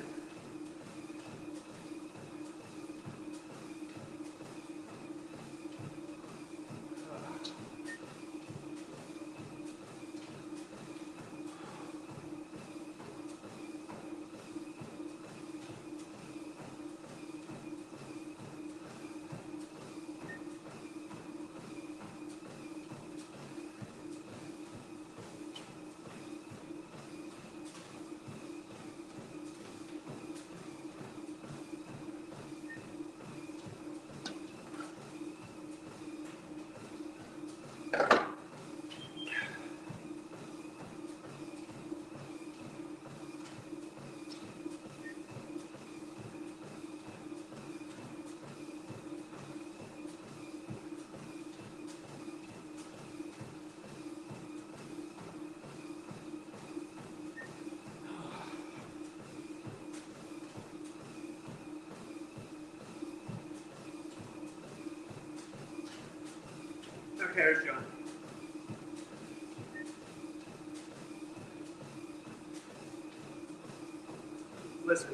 Okay, there's John. Listen.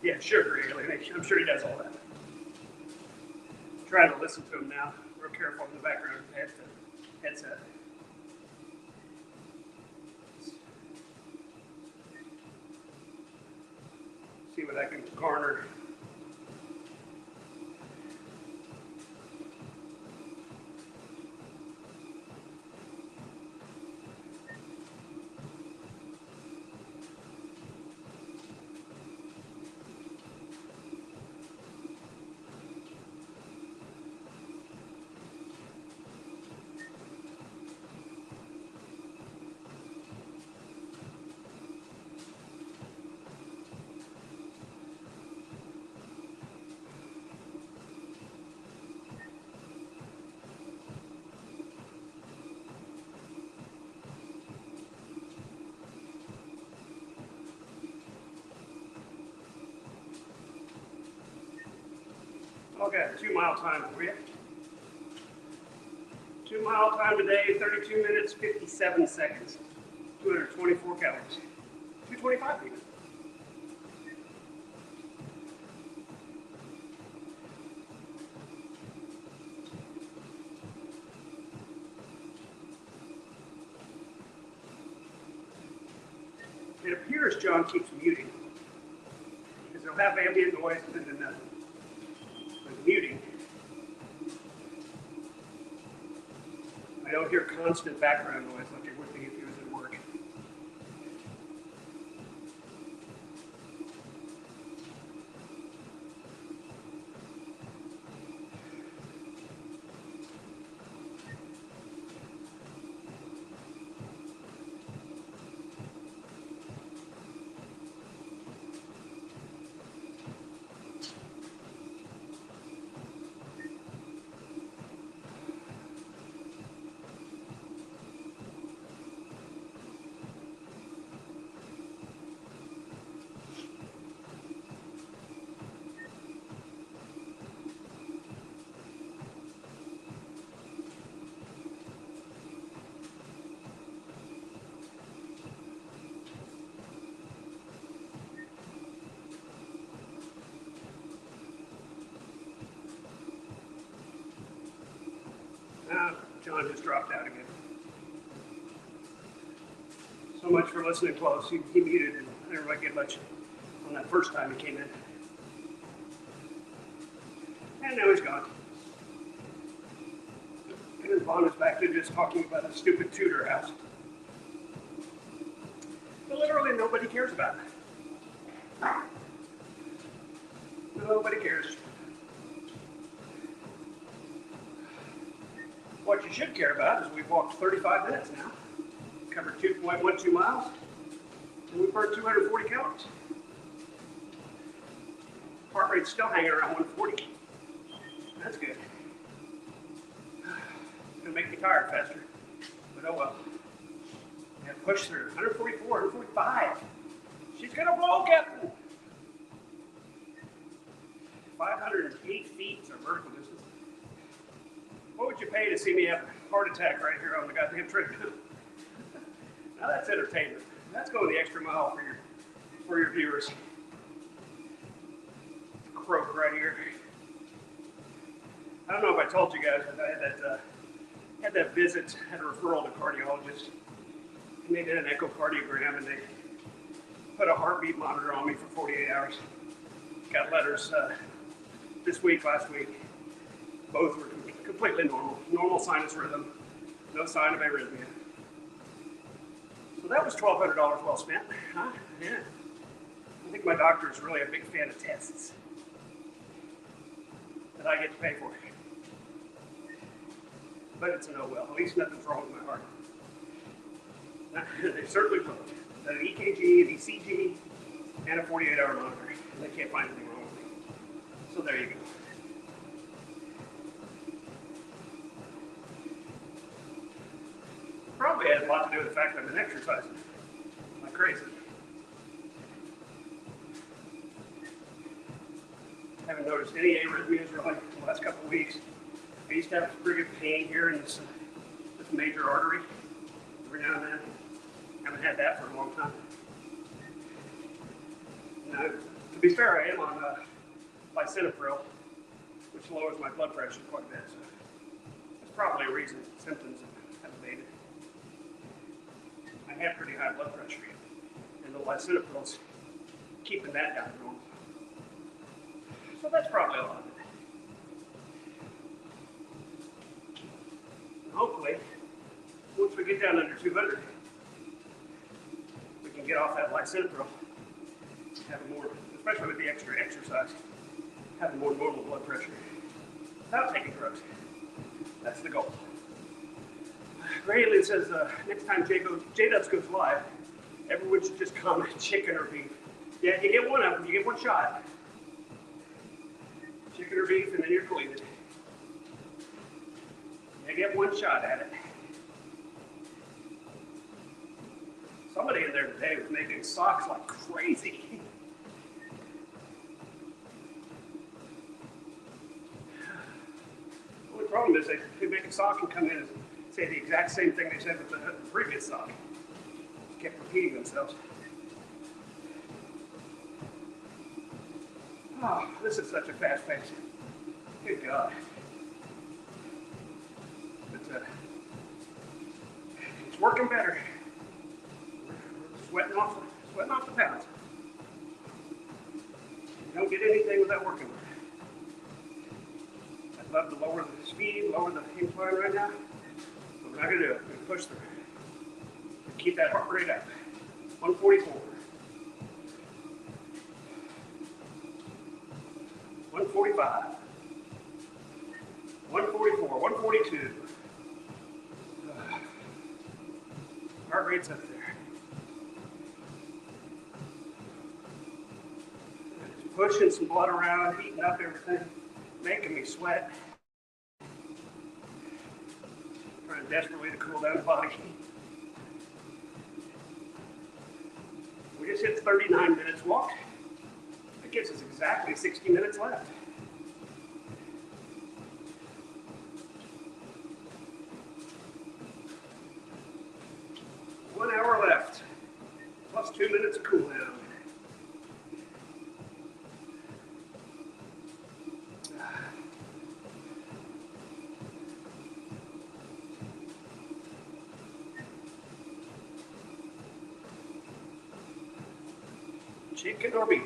Yeah, sure, I'm sure he does all that. Trying to listen to him now. Real careful in the background of the headset. See what I can garner. Okay, 2 mile time for you. 2 mile time today, 32 minutes, 57 seconds. 224 calories. 225 even. It appears John keeps muting, because he'll have ambient noise and then nothing. But muting. I don't hear constant background noise like it would be if he was at work. John just dropped out again. So much for listening close. He muted and I didn't really get much on that first time he came in. And now he's gone. And his Vaughn is back to just talking about a stupid Tudor house. But literally nobody cares about it. Nobody cares. What you should care about is we've walked 35 minutes now, covered 2.12 miles, and we burned 240 calories. Heart rate's still hanging around 140. That's good. It's gonna make me tired faster, but oh well. Yeah, push through. 144, 145. She's gonna blow, Captain. 508 feet is our vertical distance. What would you pay to see me have a heart attack right here on the goddamn treadmill? Now that's entertainment. That's going the extra mile for your viewers. Croak right here. I don't know if I told you guys, but I had that visit, had a referral to a cardiologist. And they did an echocardiogram and they put a heartbeat monitor on me for 48 hours. Got letters this week, last week. Both were completely normal. Normal sinus rhythm, no sign of arrhythmia. So that was $1,200 well spent, huh? Yeah. I think my doctor is really a big fan of tests that I get to pay for. But it's a no well. At least nothing's wrong with my heart. They certainly will. An EKG, an ECG, and a 48-hour monitor. They can't find anything wrong with me. So there you go. Probably has a lot to do with the fact that I've been exercising like crazy. Haven't noticed any arrhythmias really the last couple of weeks. I used to have pretty good pain here in this major artery every now and then. Haven't had that for a long time. Now, to be fair, I am on lisinopril, which lowers my blood pressure quite a bit. So that's probably a reason symptoms have abated. I had pretty high blood pressure, and the lisinopril's keeping that down normal. So that's probably a lot of it. And hopefully, once we get down under 200, we can get off that lisinopril, have a more, especially with the extra exercise, have a more normal blood pressure without taking drugs. That's the goal. Ray Alien says next time J-Dubs goes live, everyone should just comment chicken or beef. Yeah, you get one of them, you get one shot. Chicken or beef, and then you're cleated. You get one shot at it. Somebody in there today was making socks like crazy. The only problem is they make a sock and come in and say the exact same thing they said with the previous sock. Just kept repeating themselves. Oh, this is such a fast pace. Good God. But it's working better. We're sweating off the pounds. You don't get anything without working with it. I'd love to lower the speed, lower the incline right now. But we're not going to do it. We're going to push through. Keep that heart rate up. 144. 145. 144. 142. Heart rate's up there. Just pushing some blood around, heating up everything, making me sweat. Trying desperately to cool down the body. We just hit 39 minutes walk. That gives us exactly 60 minutes left. One hour left, plus 2 minutes of cool down. chicken or beef.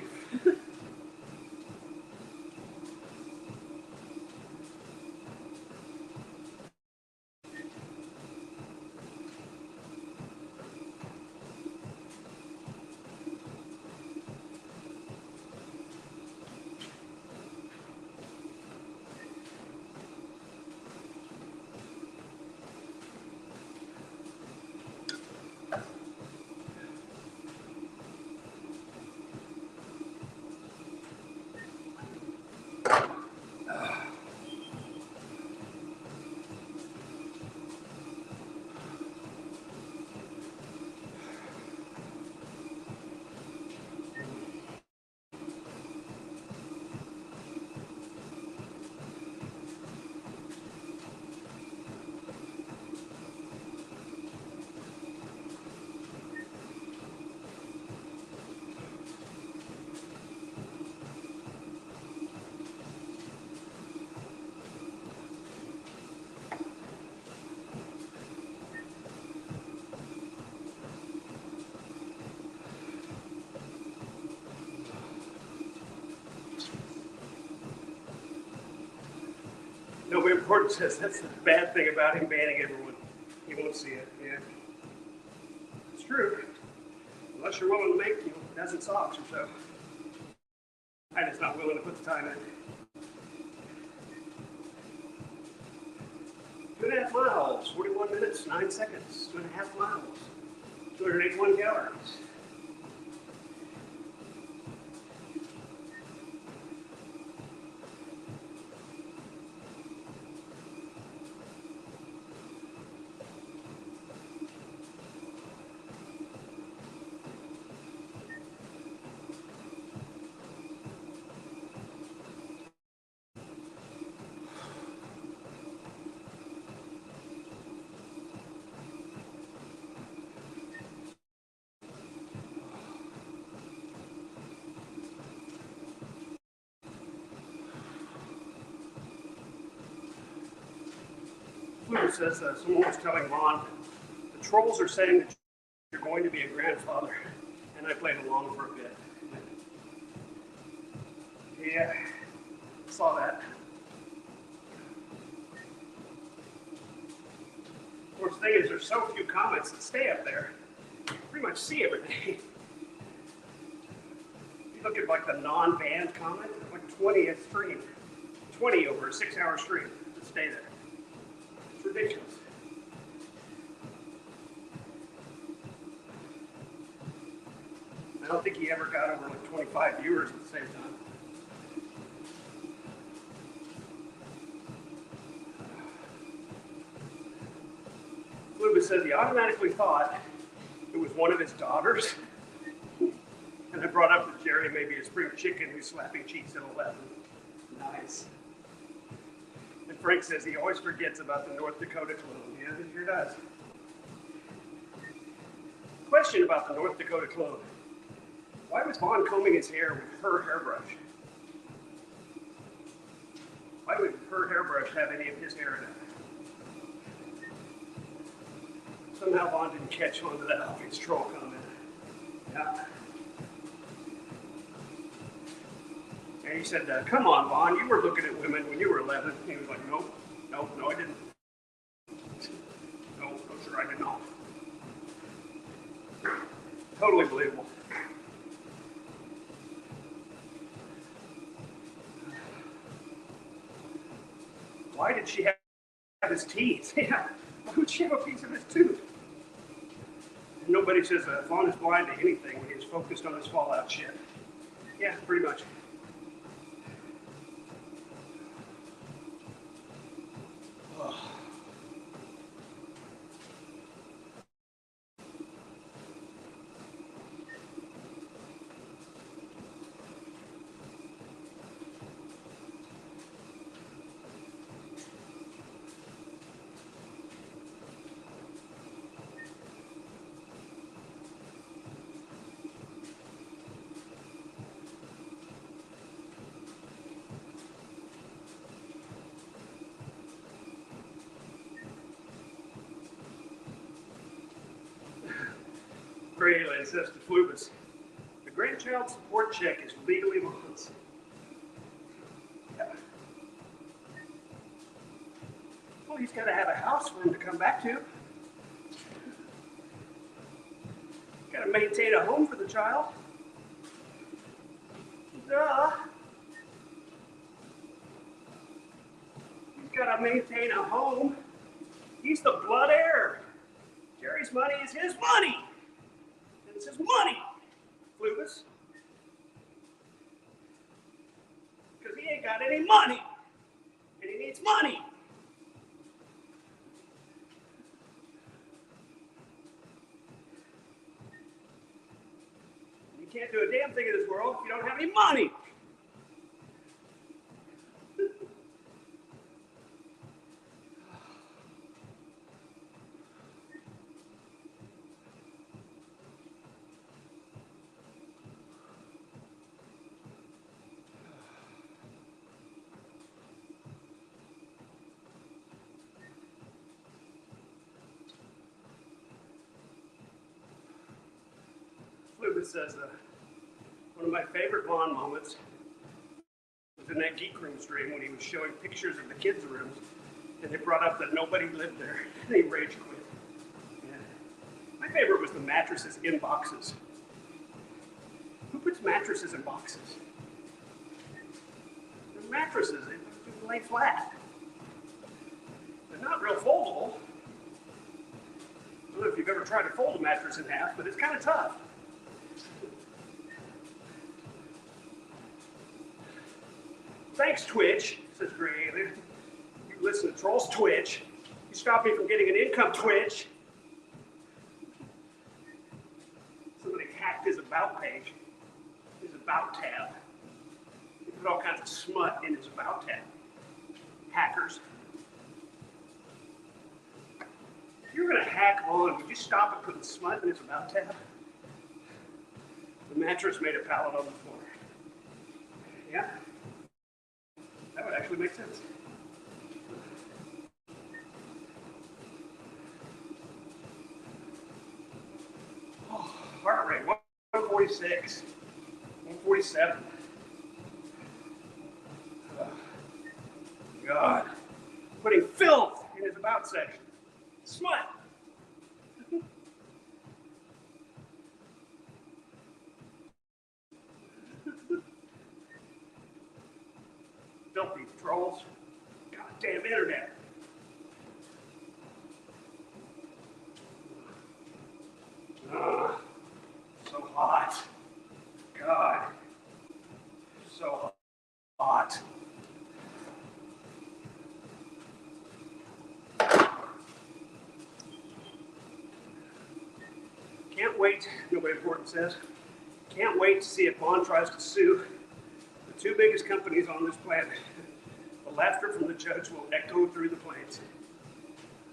No, but Gordon says that's the bad thing about him banning everyone. He won't see it. Yeah, it's true. Unless you're willing to make a dozen socks or so. I'm just not willing to put the time in. 2.5 miles, 41 minutes, 9 seconds. 2.5 miles, 281 calories. Fluter says someone was telling Ron, the trolls are saying that you're going to be a grandfather, and I played along for a bit. Yeah, saw that. Of course, the thing is, there's so few comments that stay up there. You pretty much see everything. You look at like the non-banned comment, like 20 a stream, 20 over a 6-hour stream that stay there. It's ridiculous. I don't think he ever got over like 25 viewers at the same time. Lubin says he automatically thought it was one of his daughters. And I brought up that Jerry may be a spring chicken who's slapping cheeks at 11. Nice. And Frank says he always forgets about the North Dakota clone. Yeah, he sure does. Question about the North Dakota clone. Why was Vaughn combing his hair with her hairbrush? Why would her hairbrush have any of his hair in it? Somehow Vaughn didn't catch on to that obvious troll comment. Yeah. And he said, come on, Vaughn, you were looking at women when you were 11. He was like, no, I didn't. No, sure I did not. Totally believable. Why did she have his teeth? Yeah, why would she have a piece of his tooth? And nobody says Vaughn is blind to anything when he's focused on his Fallout shit. Yeah, pretty much. Gray says to Flubus, the Gray grand child support check is legally Vaughn's. Yeah. Well, he's got to have a house for him to come back to. Got to maintain a home for the child. Duh. He's got to maintain a home. He's the blood heir. Jerry's money is his money. And it's his money, Flubus. Because he ain't got any money. And he needs money. You can't do a damn thing in this world if you don't have any money. Flubus says one of my favorite Vaughn moments was in that Geek Room stream when he was showing pictures of the kids' rooms, and they brought up that nobody lived there, and he rage quit. Yeah. My favorite was the mattresses in boxes. Who puts mattresses in boxes? They're mattresses, they lay flat. They're not real foldable. I don't know if you've ever tried to fold a mattress in half, but it's kind of tough. Thanks, Twitch, says Gray Alien. You listen to Trolls Twitch. You stopped me from getting an income Twitch. Somebody hacked his About page, his About tab. They put all kinds of smut in his About tab. Hackers. If you're going to hack on, would you stop at putting smut in his About tab? The mattress made a pallet on the floor. Yeah? That would actually make sense. Oh, heart rate, 146, 147. God. Putting filth in his About section. Smut. Filthy trolls. Goddamn internet. So hot. God. So hot. Can't wait, nobody important says. Can't wait to see if Vaughn tries to sue the two biggest companies on this planet. The laughter from the judge will echo through the plains.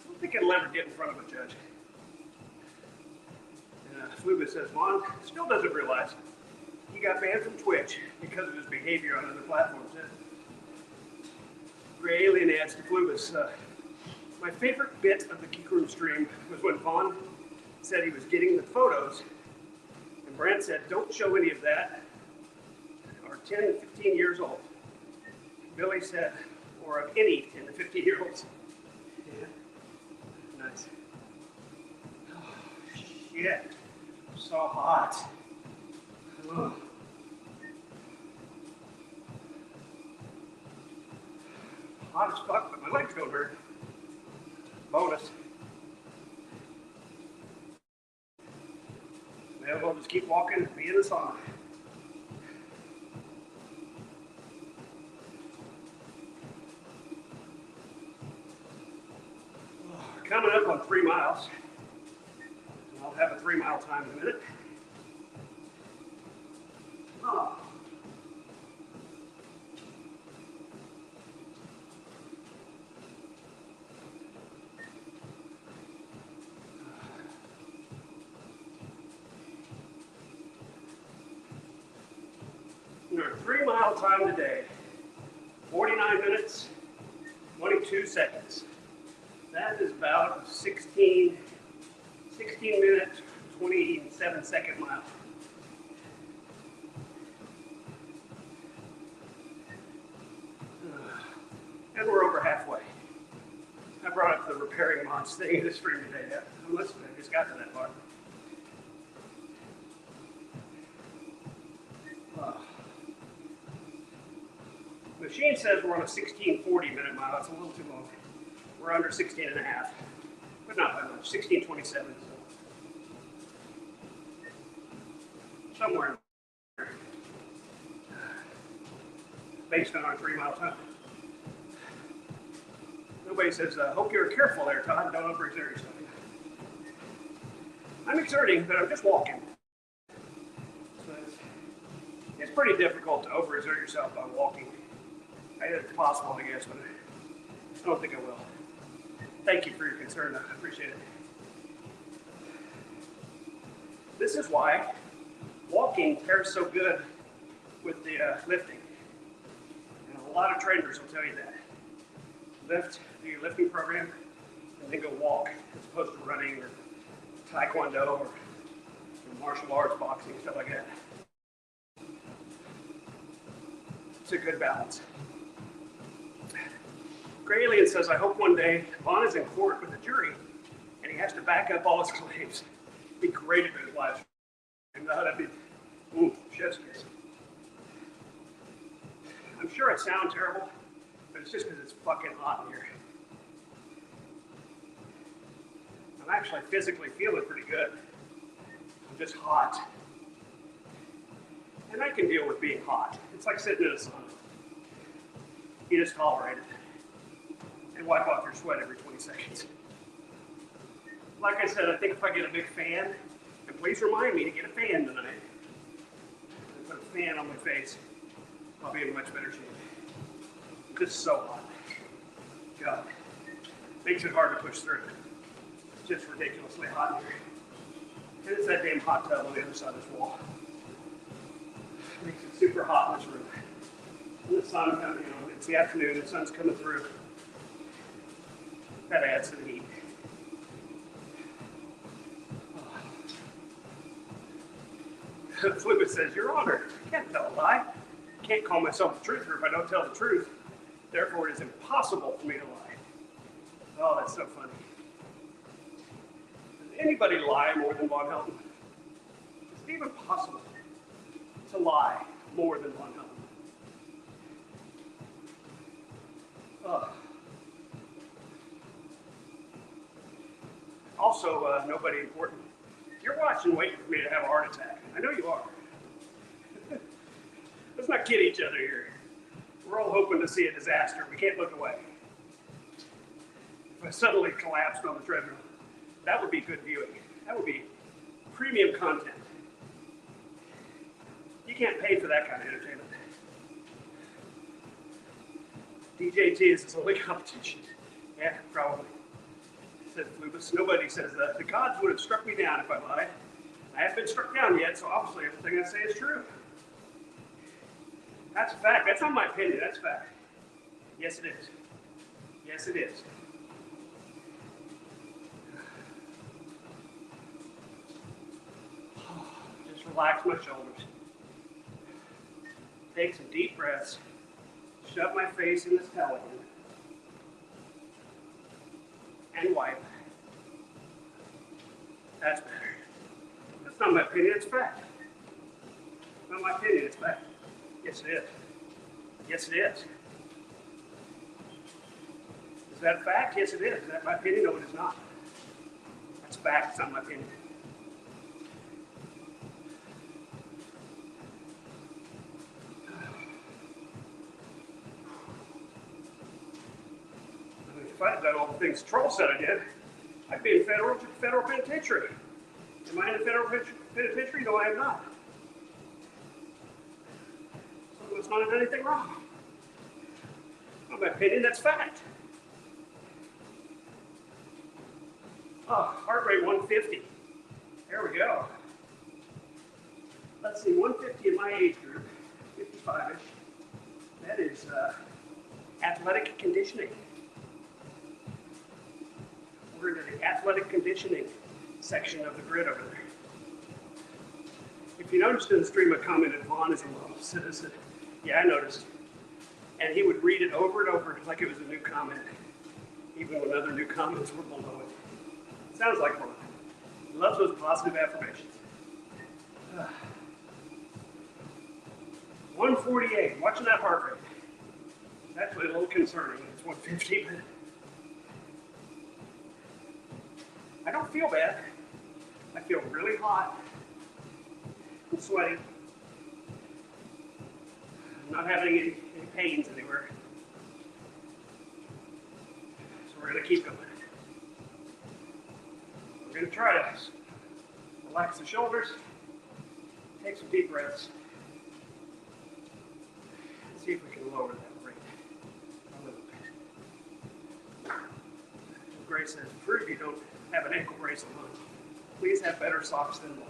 I don't think it'll ever get in front of a judge. Flubus says Vaughn still doesn't realize he got banned from Twitch because of his behavior on other platforms. Gray Alien adds to Flubus, my favorite bit of the Geek Room stream was when Vaughn said he was getting the photos, and Brent said, don't show any of that, or 10 and 15 years old. Billy said, or of any 10 to 15-year-olds. Yeah. Nice. Oh, shit. So hot. Ugh. Hot as fuck, but my legs don't hurt. Bonus. Maybe I'll just keep walking and be in the sauna. Coming up on 3 miles. I'll have a 3-mile time in a minute. Oh. Your 3-mile time today, 49 minutes, 22 seconds. That is about a 16 minute, 27 second mile. And we're over halfway. I brought up the repairing mods thing in this stream today. Yeah, unless I just got to that part. Machine says we're on a 1640 minute mile. That's a little too long. We're under 16 and a half, but not by much. 1627. So somewhere in there, based on our 3 mile time. Nobody says, hope you're careful there, Todd. Don't overexert yourself. I'm exerting, but I'm just walking. So it's pretty difficult to overexert yourself by walking. It's possible, I guess, but I don't think I will. Thank you for your concern. I appreciate it. This is why walking pairs so good with the lifting. And a lot of trainers will tell you that. Lift, do your lifting program, and then go walk as opposed to running or taekwondo or martial arts, boxing, stuff like that. It's a good balance. Gray Alien says, I hope one day Vaughn is in court with a jury and he has to back up all his claims. It'd be great if it was live. And that'd be, ooh, chef's kiss. I'm sure it sounds terrible, but it's just because it's fucking hot in here. I'm actually physically feeling pretty good. I'm just hot. And I can deal with being hot. It's like sitting in the sun. You just tolerate it. And wipe off your sweat every 20 seconds. Like I said, I think if I get a big fan, and please remind me to get a fan tonight, and put a fan on my face, I'll be in much better shape. It's just so hot. God, makes it hard to push through. It's just ridiculously hot in here. And it's that damn hot tub on the other side of this wall. It makes it super hot in this room. And the sun coming, it's the afternoon, the sun's coming through. That adds to the heat. Fluid says, Your Honor, I can't tell a lie. I can't call myself the truther if I don't tell the truth. Therefore, it is impossible for me to lie. Oh, that's so funny. Does anybody lie more than Von Helton? Is it even possible to lie more than Von Helton? Also, nobody important. You're watching waiting for me to have a heart attack. I know you are. Let's not kid each other here. We're all hoping to see a disaster. We can't look away. If I suddenly collapsed on the treadmill, that would be good viewing. That would be premium content. You can't pay for that kind of entertainment. DJT is his only competition. Yeah, probably. Said Flubus. Nobody says that. The gods would have struck me down if I lied. I haven't been struck down yet, so obviously everything I say is true. That's a fact. That's not my opinion. That's fact. Yes, it is. Yes, it is. Just relax my shoulders. Take some deep breaths. Shove my face in this towel again. And wipe. That's better. That's not my opinion, it's fact. Not my opinion, it's fact. Yes, it is. Yes, it is. Is that a fact? Yes, it is. Is that my opinion? No, it is not. That's a fact, it's not my opinion. If I had done all the things Troll said I did, I'd be in federal penitentiary. Am I in a federal penitentiary? No, I am not. So it's not done anything wrong. Not my opinion, that's fact. Oh, heart rate 150. There we go. Let's see, 150 in my age group, 55-ish. That is athletic conditioning. We're into the athletic conditioning section of the grid over there. If you noticed in the stream, I commented, Vaughn is a little citizen. Yeah, I noticed. And he would read it over and over like it was a new comment, even when other new comments were below it. Sounds like fun. Loves those positive affirmations. 148, watching that heart rate. It's actually a little concerning. It's 150, but I don't feel bad. I feel really hot and sweaty. I'm not having any pains anywhere. So we're gonna keep going. We're gonna try to relax the shoulders, take some deep breaths, and see if we can lower that rate a little bit. Grace says, prove you don't have an ankle bracelet on. Please have better socks than mine.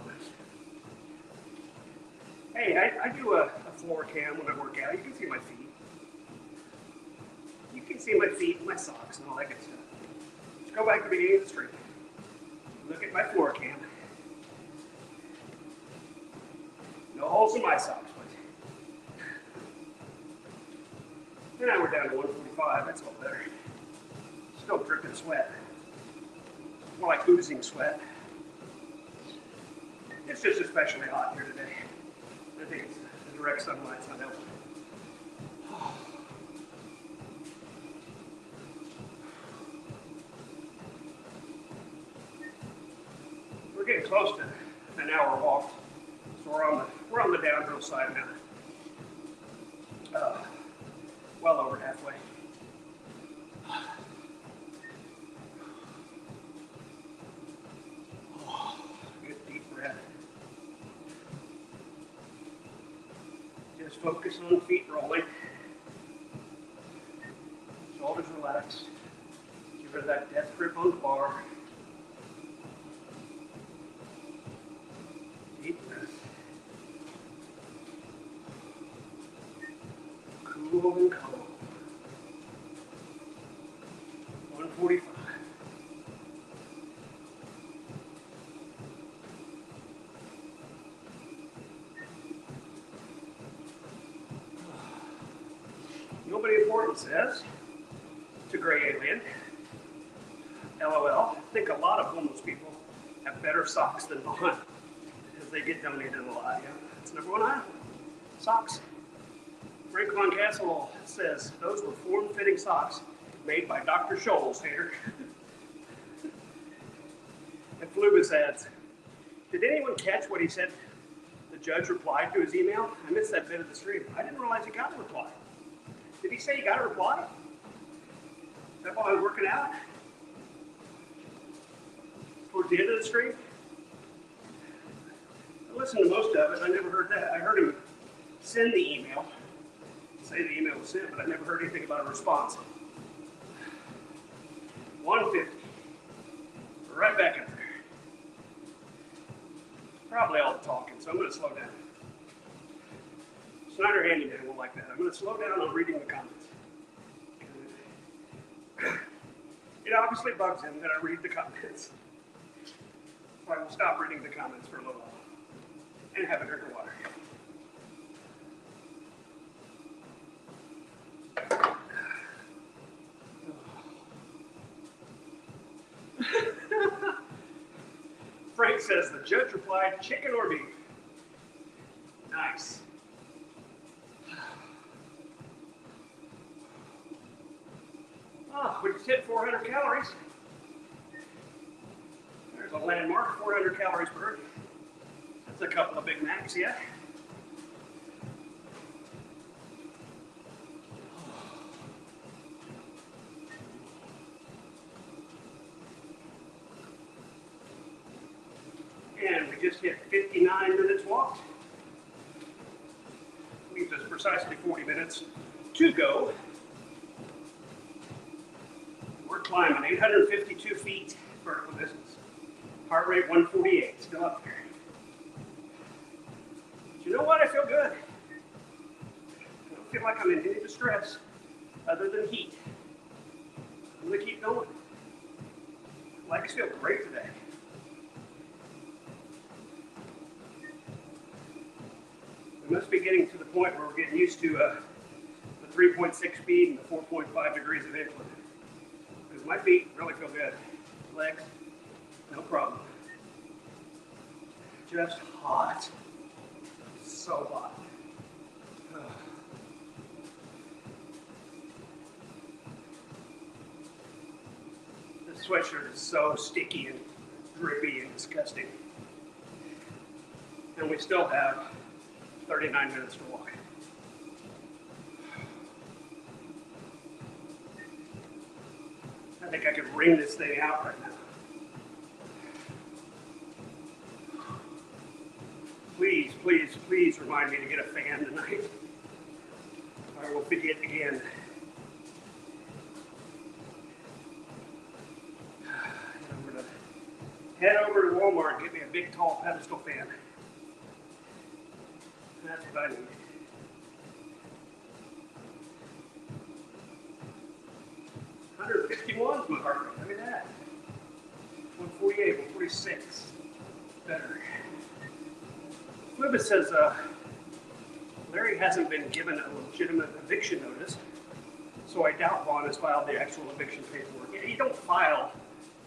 Hey, I do a floor cam when I work out. You can see my feet. You can see my feet and my socks and all that good stuff. Just go back to the beginning of the stream. Look at my floor cam. No holes in my socks, but now we're down to 145. That's all better. Still dripping sweat. More like oozing sweat. It's just especially hot here today. I think it's the direct sunlight's not helping. We're getting close to an hour walk, so we're on the downhill side now. Well over halfway. Good deep breath. Just focus on feet rolling. Shoulders relaxed. Get rid of that death grip on the bar. Deep breath. Cool and calm. 145. Nobody important says to Gray Alien. LOL. I think a lot of homeless people have better socks than mine because they get donated a lot. Yeah, that's number one item. Socks. Frank Von Castle says those were form-fitting socks made by Dr. Scholl's here. And Flubus adds, did anyone catch what he said the judge replied to his email? I missed that bit of the stream. I didn't realize he got a reply. Did he say he got a reply? Is that while I was working out? Towards the end of the stream? I listened to most of it. I never heard that. I heard him send the email, say the email was sent, but I never heard anything about a response. 150. We're right back up there. Probably all the talking, so I'm going to slow down. Snyder Handyman won't like that. I'm going to slow down on reading the comments. It obviously bugs him that I read the comments. So I will stop reading the comments for a little while and have a drink of water. Frank says the judge replied, chicken or beef. Nice. Oh, we just hit 400 calories. There's a landmark, 400 calories per. That's a couple of Big Macs, yeah. And we just hit 59 minutes walked. Leaves us precisely 40 minutes to go. We're climbing 852 feet vertical distance. Heart rate 148, still up there. But you know what? I feel good. I don't feel like I'm in any distress other than heat. I'm going to keep going. Legs feel great today. We must be getting to the point where we're getting used to the 3.6 speed and the 4.5 degrees of incline. Because my feet really feel good. Legs, no problem. Just hot. So hot. Ugh. This sweatshirt is so sticky and drippy and disgusting. And we still have 39 minutes to walk. I think I could wring this thing out right now. Please, please, please remind me to get a fan tonight. Or I will forget again. Head over to Walmart and get me a big, tall pedestal fan. That's what I need. $151 is my heart rate. Look at that. 148, 146. Better. Flibbit says Larry hasn't been given a legitimate eviction notice, so I doubt Vaughn has filed the actual eviction paperwork. Yeah, you don't file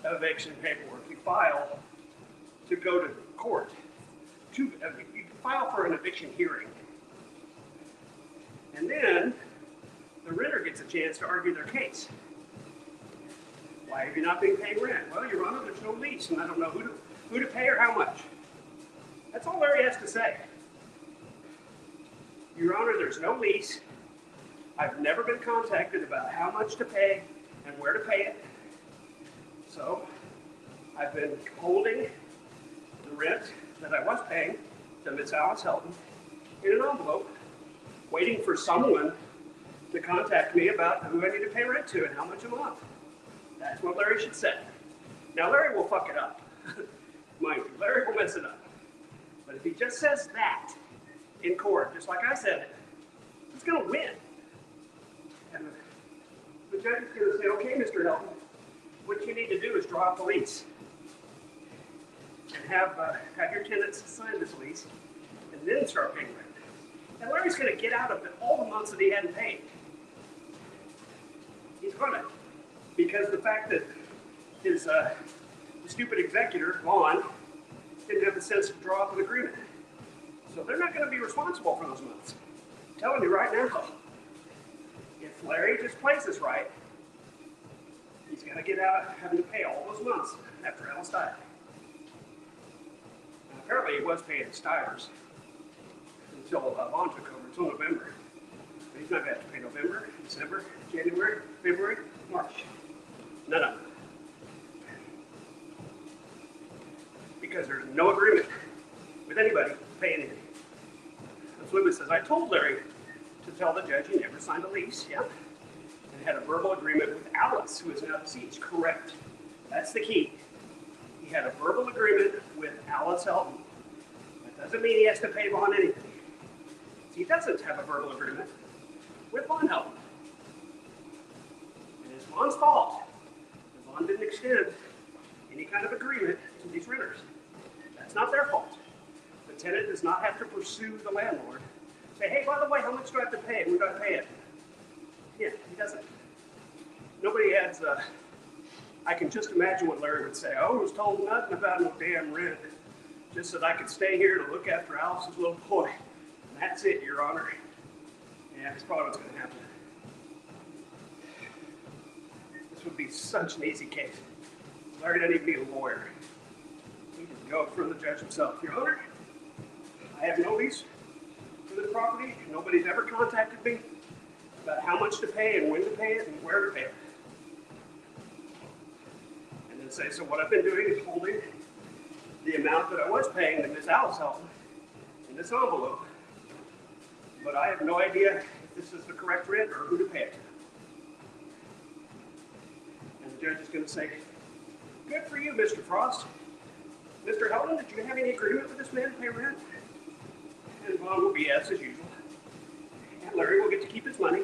eviction paperwork. You file to go to court. You file for an eviction hearing. And then the renter gets a chance to argue their case. Why have you not been paying rent? Well, Your Honor, there's no lease, and I don't know who to pay or how much. That's all Larry has to say. Your Honor, there's no lease. I've never been contacted about how much to pay and where to pay it. So I've been holding the rent that I was paying to Miss Alice Helton in an envelope, waiting for someone to contact me about who I need to pay rent to and how much a month. That's what Larry should say. Now, Larry will fuck it up. Mind you, Larry will mess it up. But if he just says that in court, just like I said it, he's going to win. And the judge is going to say, okay, Mr. Helton, what you need to do is draw up a lease and have your tenants sign this lease and then start paying rent. And Larry's going to get out of it all the months that he hadn't paid. He's going to. Because the fact that his stupid executor, Vaughn, didn't have the sense to draw up an agreement. So they're not going to be responsible for those months. I'm telling you right now, if Larry just plays this right, he's going to get out having to pay all those months after Alice died. And apparently he was paying his tires until Vaughn took over, until November. But he's not going to have to pay November, December, January, February, March. None of them. Because there's no agreement with anybody to pay anything. And Flibbit says, I told Larry to tell the judge he never signed a lease, yeah, and had a verbal agreement with Alice, who is now deceased. Correct. That's the key. He had a verbal agreement with Alice Helton. That doesn't mean he has to pay Vaughn anything. He doesn't have a verbal agreement with Vaughn Helton. And it's Vaughn's fault. Vaughn didn't extend any kind of agreement to these renters. That's not their fault. The tenant does not have to pursue the landlord. Say, hey, by the way, how much do I have to pay? We've got to pay it. Yeah, he doesn't. Nobody adds, I can just imagine what Larry would say. I was told nothing about no damn rent. Just that I could stay here to look after Alice's little boy. And that's it, Your Honor. Yeah, that's probably what's going to happen. This would be such an easy case. Larry doesn't even need a lawyer. He can go from the judge himself. Your Honor, I have no lease for this property. Nobody's ever contacted me about how much to pay and when to pay it and where to pay it. And then say, so what I've been doing is holding the amount that I was paying to Miss Alice Helton in this envelope. But I have no idea if this is the correct rent or who to pay it to. And the judge is going to say, good for you, Mr. Frost. Mr. Helton, did you have any agreement with this man to pay rent? And Vaughn will be yes, as usual. And Larry will get to keep his money.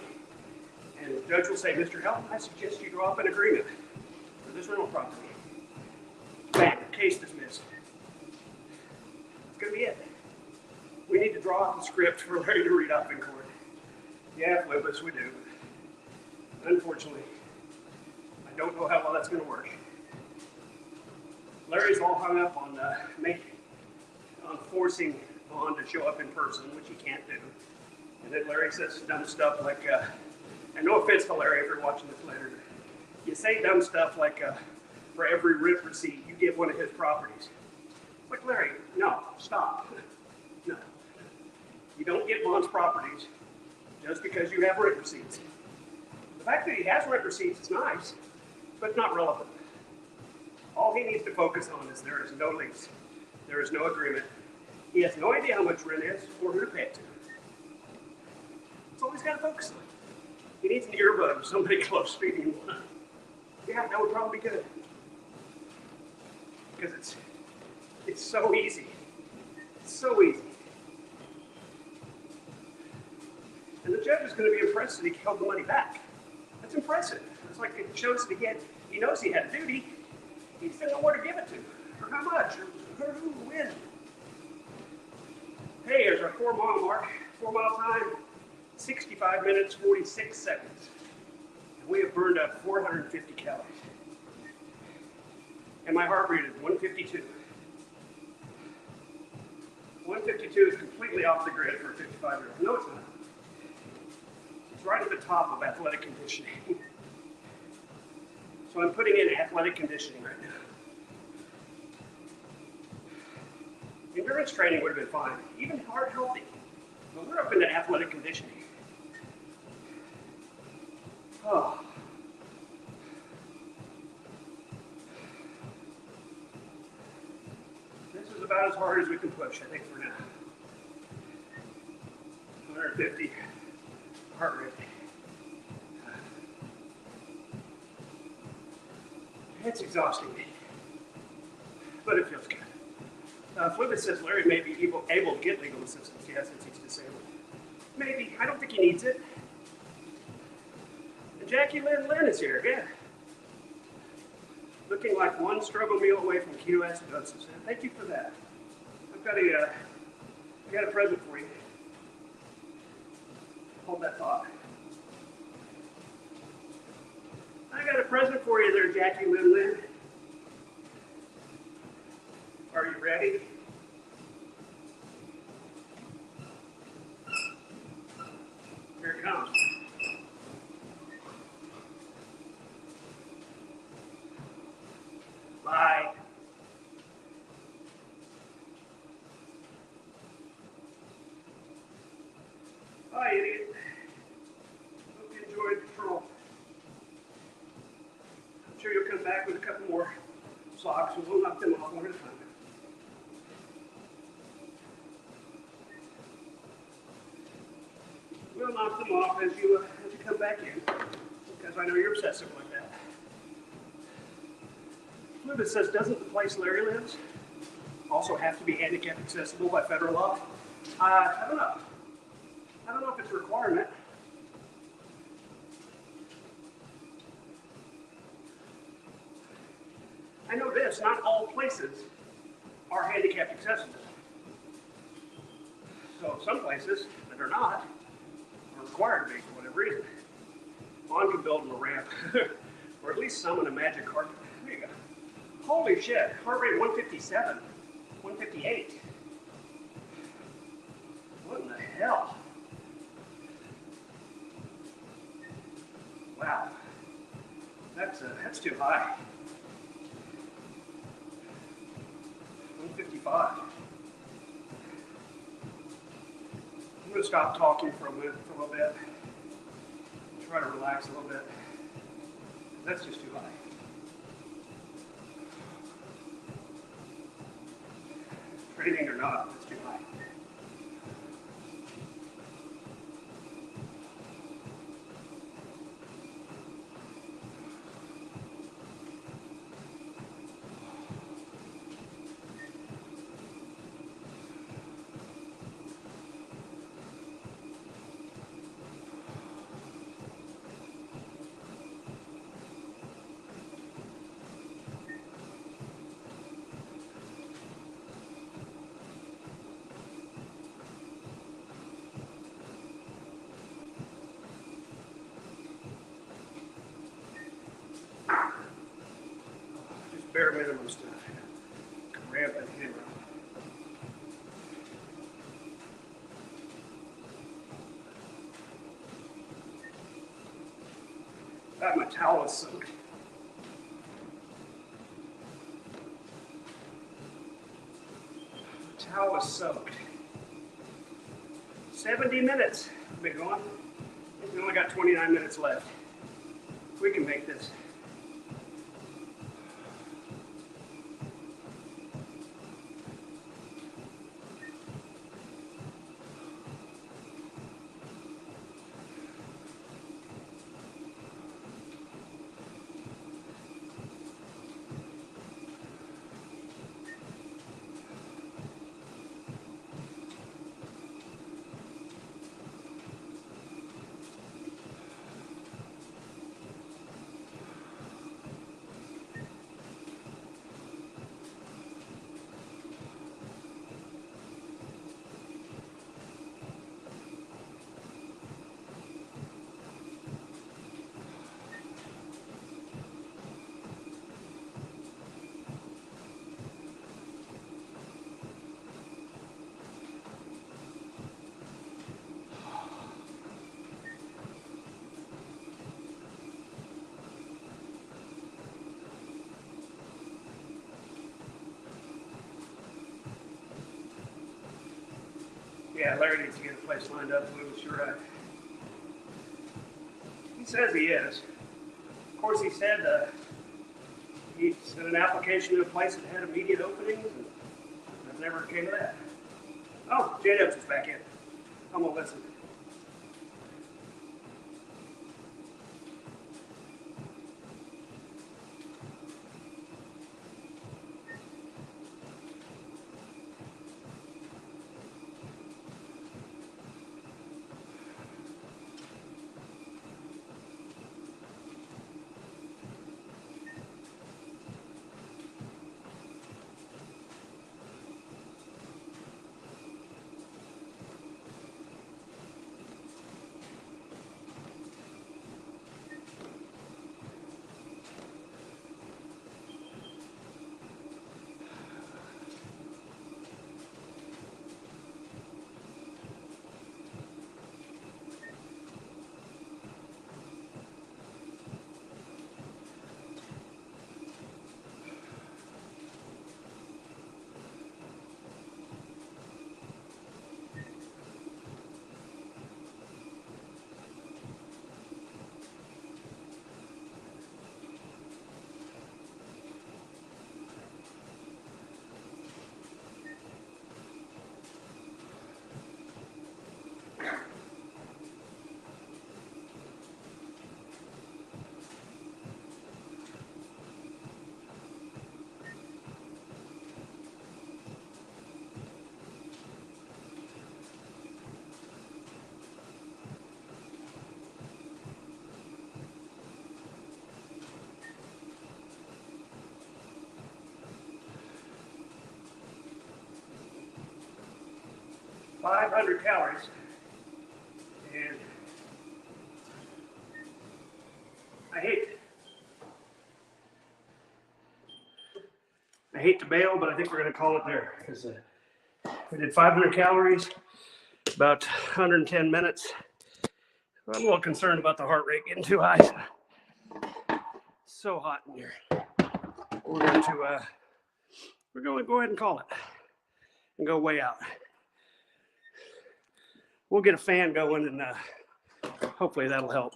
And the judge will say, Mr. Helton, I suggest you draw up an agreement for this rental property. Bam, case dismissed. That's going to be it. We need to draw up the script for Larry to read up in court. Yeah, Flippus, we do. Unfortunately, I don't know how well that's going to work. Larry's all hung up on forcing Vaughn to show up in person, which he can't do. And then Larry says dumb stuff like, and no offense to Larry if you're watching this later, you say dumb stuff like, for every RIP receipt, you get one of his properties. Like, Larry, no, stop. No. You don't get Vaughn's properties just because you have rent receipts. The fact that he has rent receipts is nice, but not relevant. All he needs to focus on is there is no lease. There is no agreement. He has no idea how much rent is or who to pay it to. That's all he's got to focus on. He needs an earbud of somebody close speaking. Yeah, that would probably be good. Because it's so easy. It's so easy. And the judge is going to be impressed that he held the money back. That's impressive. It's like it shows that he knows he had a duty. He just didn't know where to give it to, or how much, or who, when. Hey, there's our 4 mile mark. 4 mile time, 65 minutes, 46 seconds. And we have burned up 450 calories. And my heart rate is 152. 152 is completely off the grid for a 55-year-old. No, it's not. It's right at the top of athletic conditioning. So I'm putting in athletic conditioning right now. Endurance training would have been fine, even heart healthy. But we're up into athletic conditioning. Oh. This is about as hard as we can push, I think, for now. 150 heart rate. It's exhausting me, but it feels good. Flippin says Larry may be able to get legal assistance, yeah, since he's disabled. Maybe. I don't think he needs it. And Jackie Lynn is here, yeah. Looking like one struggle meal away from ketoacidosis. Thank you for that. I've got a present for you. Hold that thought. I got a present for you there, Jackie Lynn. Are you ready? Here it comes. Bye. Bye, idiot. Hope you enjoyed the patrol. I'm sure you'll come back with a couple more socks and we'll knock them off one at a time. We'll knock them off as you come back in, because I know you're obsessive like that. Fluid says, doesn't the place Larry lives also have to be handicap accessible by federal law? I don't know. I don't know if it's a requirement. I know this, not all places are handicapped accessible. So some places that are not are required to be for whatever reason. Vaughn can build them a ramp, or at least summon a magic carpet. There you go. Holy shit, heart rate 157, 158. What in the hell? Wow, that's too high. 155. I'm going to stop talking for a little bit. Try to relax a little bit. That's just too high. Training or not, that's too high. My towel is soaked. Towel is soaked. 70 minutes. Been going. We only got 29 minutes left. We can make this. Yeah, Larry needs to get a place lined up. Louis, you're right. He says he is. Of course, he said he sent an application to a place that had immediate openings, and that never came to that. Oh, J-Dubs is back in. I'm gonna listen. $500 calories, and I hate to bail, but I think we're going to call it there because we did 500 calories, about 110 minutes. I'm a little concerned about the heart rate getting too high. So hot in here. We're going to go ahead and call it and go way out. We'll get a fan going, and hopefully that'll help.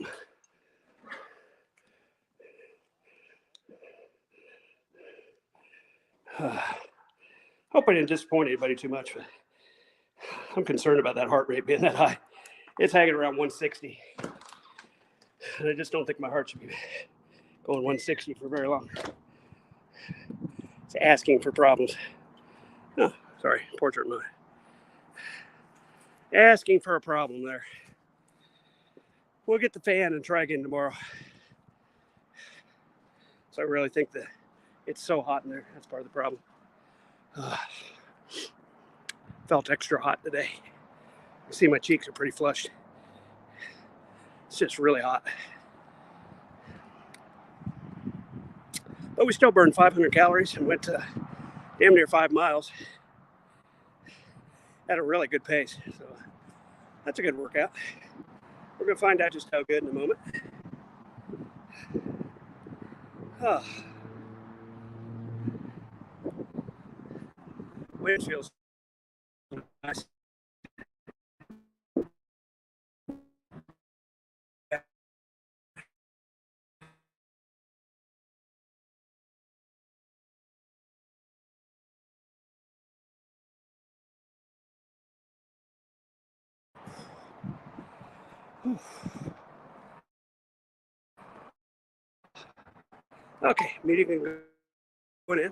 Hope I didn't disappoint anybody too much, but I'm concerned about that heart rate being that high. It's hanging around 160. And I just don't think my heart should be going 160 for very long. It's asking for problems. Oh, sorry, portrait mode. Asking for a problem there. We'll get the fan and try again tomorrow. So I really think that it's so hot in there. That's part of the problem. Felt extra hot today. You see my cheeks are pretty flushed. It's just really hot. But we still burned 500 calories and went damn near 5 miles at a really good pace. So that's a good workout. We're going to find out just how good in a moment. Oh. Wind feels nice. Okay, meeting can go in.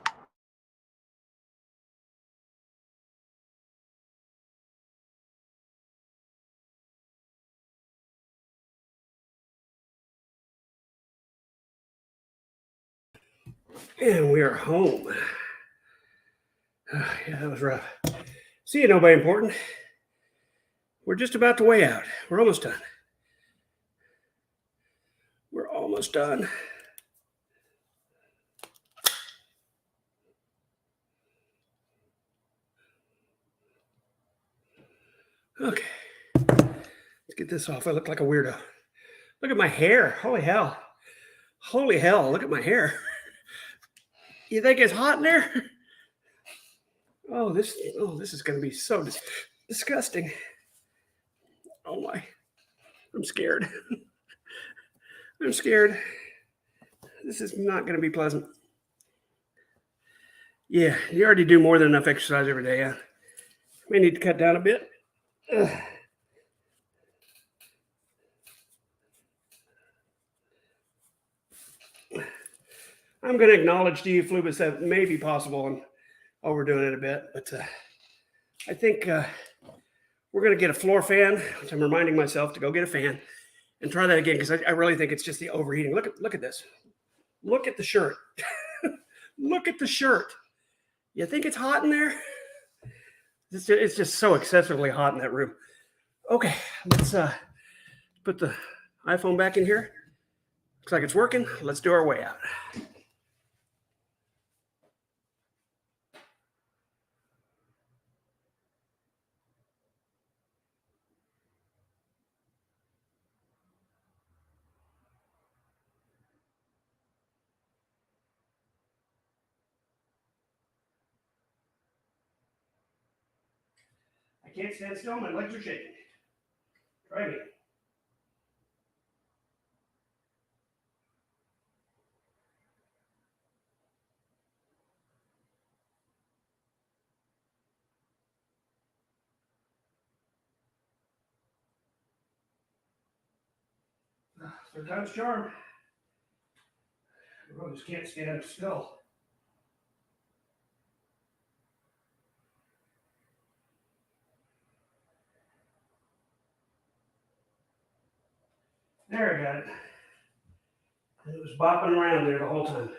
And we are home. Yeah, that was rough. See you, nobody important. We're just about to weigh out. We're almost done. We're almost done. Okay. Let's get this off. I look like a weirdo. Look at my hair. Holy hell. Holy hell. Look at my hair. You think it's hot in there? Oh, this is going to be so disgusting. Oh my. I'm scared. I'm scared. This is not going to be pleasant. Yeah, you already do more than enough exercise every day. Yeah. May need to cut down a bit. Ugh. I'm going to acknowledge to you, Flubus, that it may be possible and overdoing it a bit, but I think we're going to get a floor fan, which I'm reminding myself to go get a fan and try that again because I really think it's just the overheating. Look at this. Look at the shirt. Look at the shirt. You think it's hot in there? It's just so excessively hot in that room. Okay, let's put the iPhone back in here. Looks like it's working. Let's do our way out. I can't stand still. My legs are shaking. Try me. Third time's charm. I just can't stand still. There, I got it. It was bopping around there the whole time.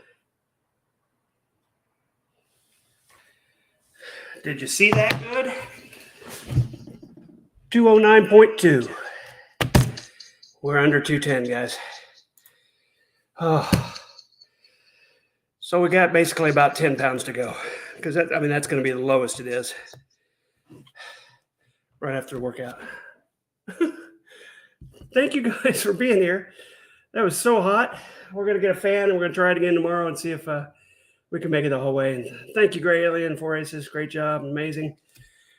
Did you see that good? 209.2. We're under 210, guys. Oh. So we got basically about 10 pounds to go. Because that's going to be the lowest it is. Right after the workout. Thank you guys for being here. That was so hot. We're going to get a fan and we're going to try it again tomorrow and see if we can make it the whole way. And thank you, Gray Alien, 4 Aces. Great job. Amazing.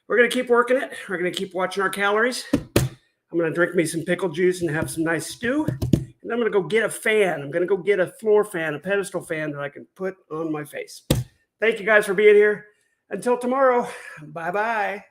We're going to keep working it. We're going to keep watching our calories. I'm going to drink me some pickle juice and have some nice stew. And I'm going to go get a fan. I'm going to go get a floor fan, a pedestal fan that I can put on my face. Thank you guys for being here. Until tomorrow, bye-bye.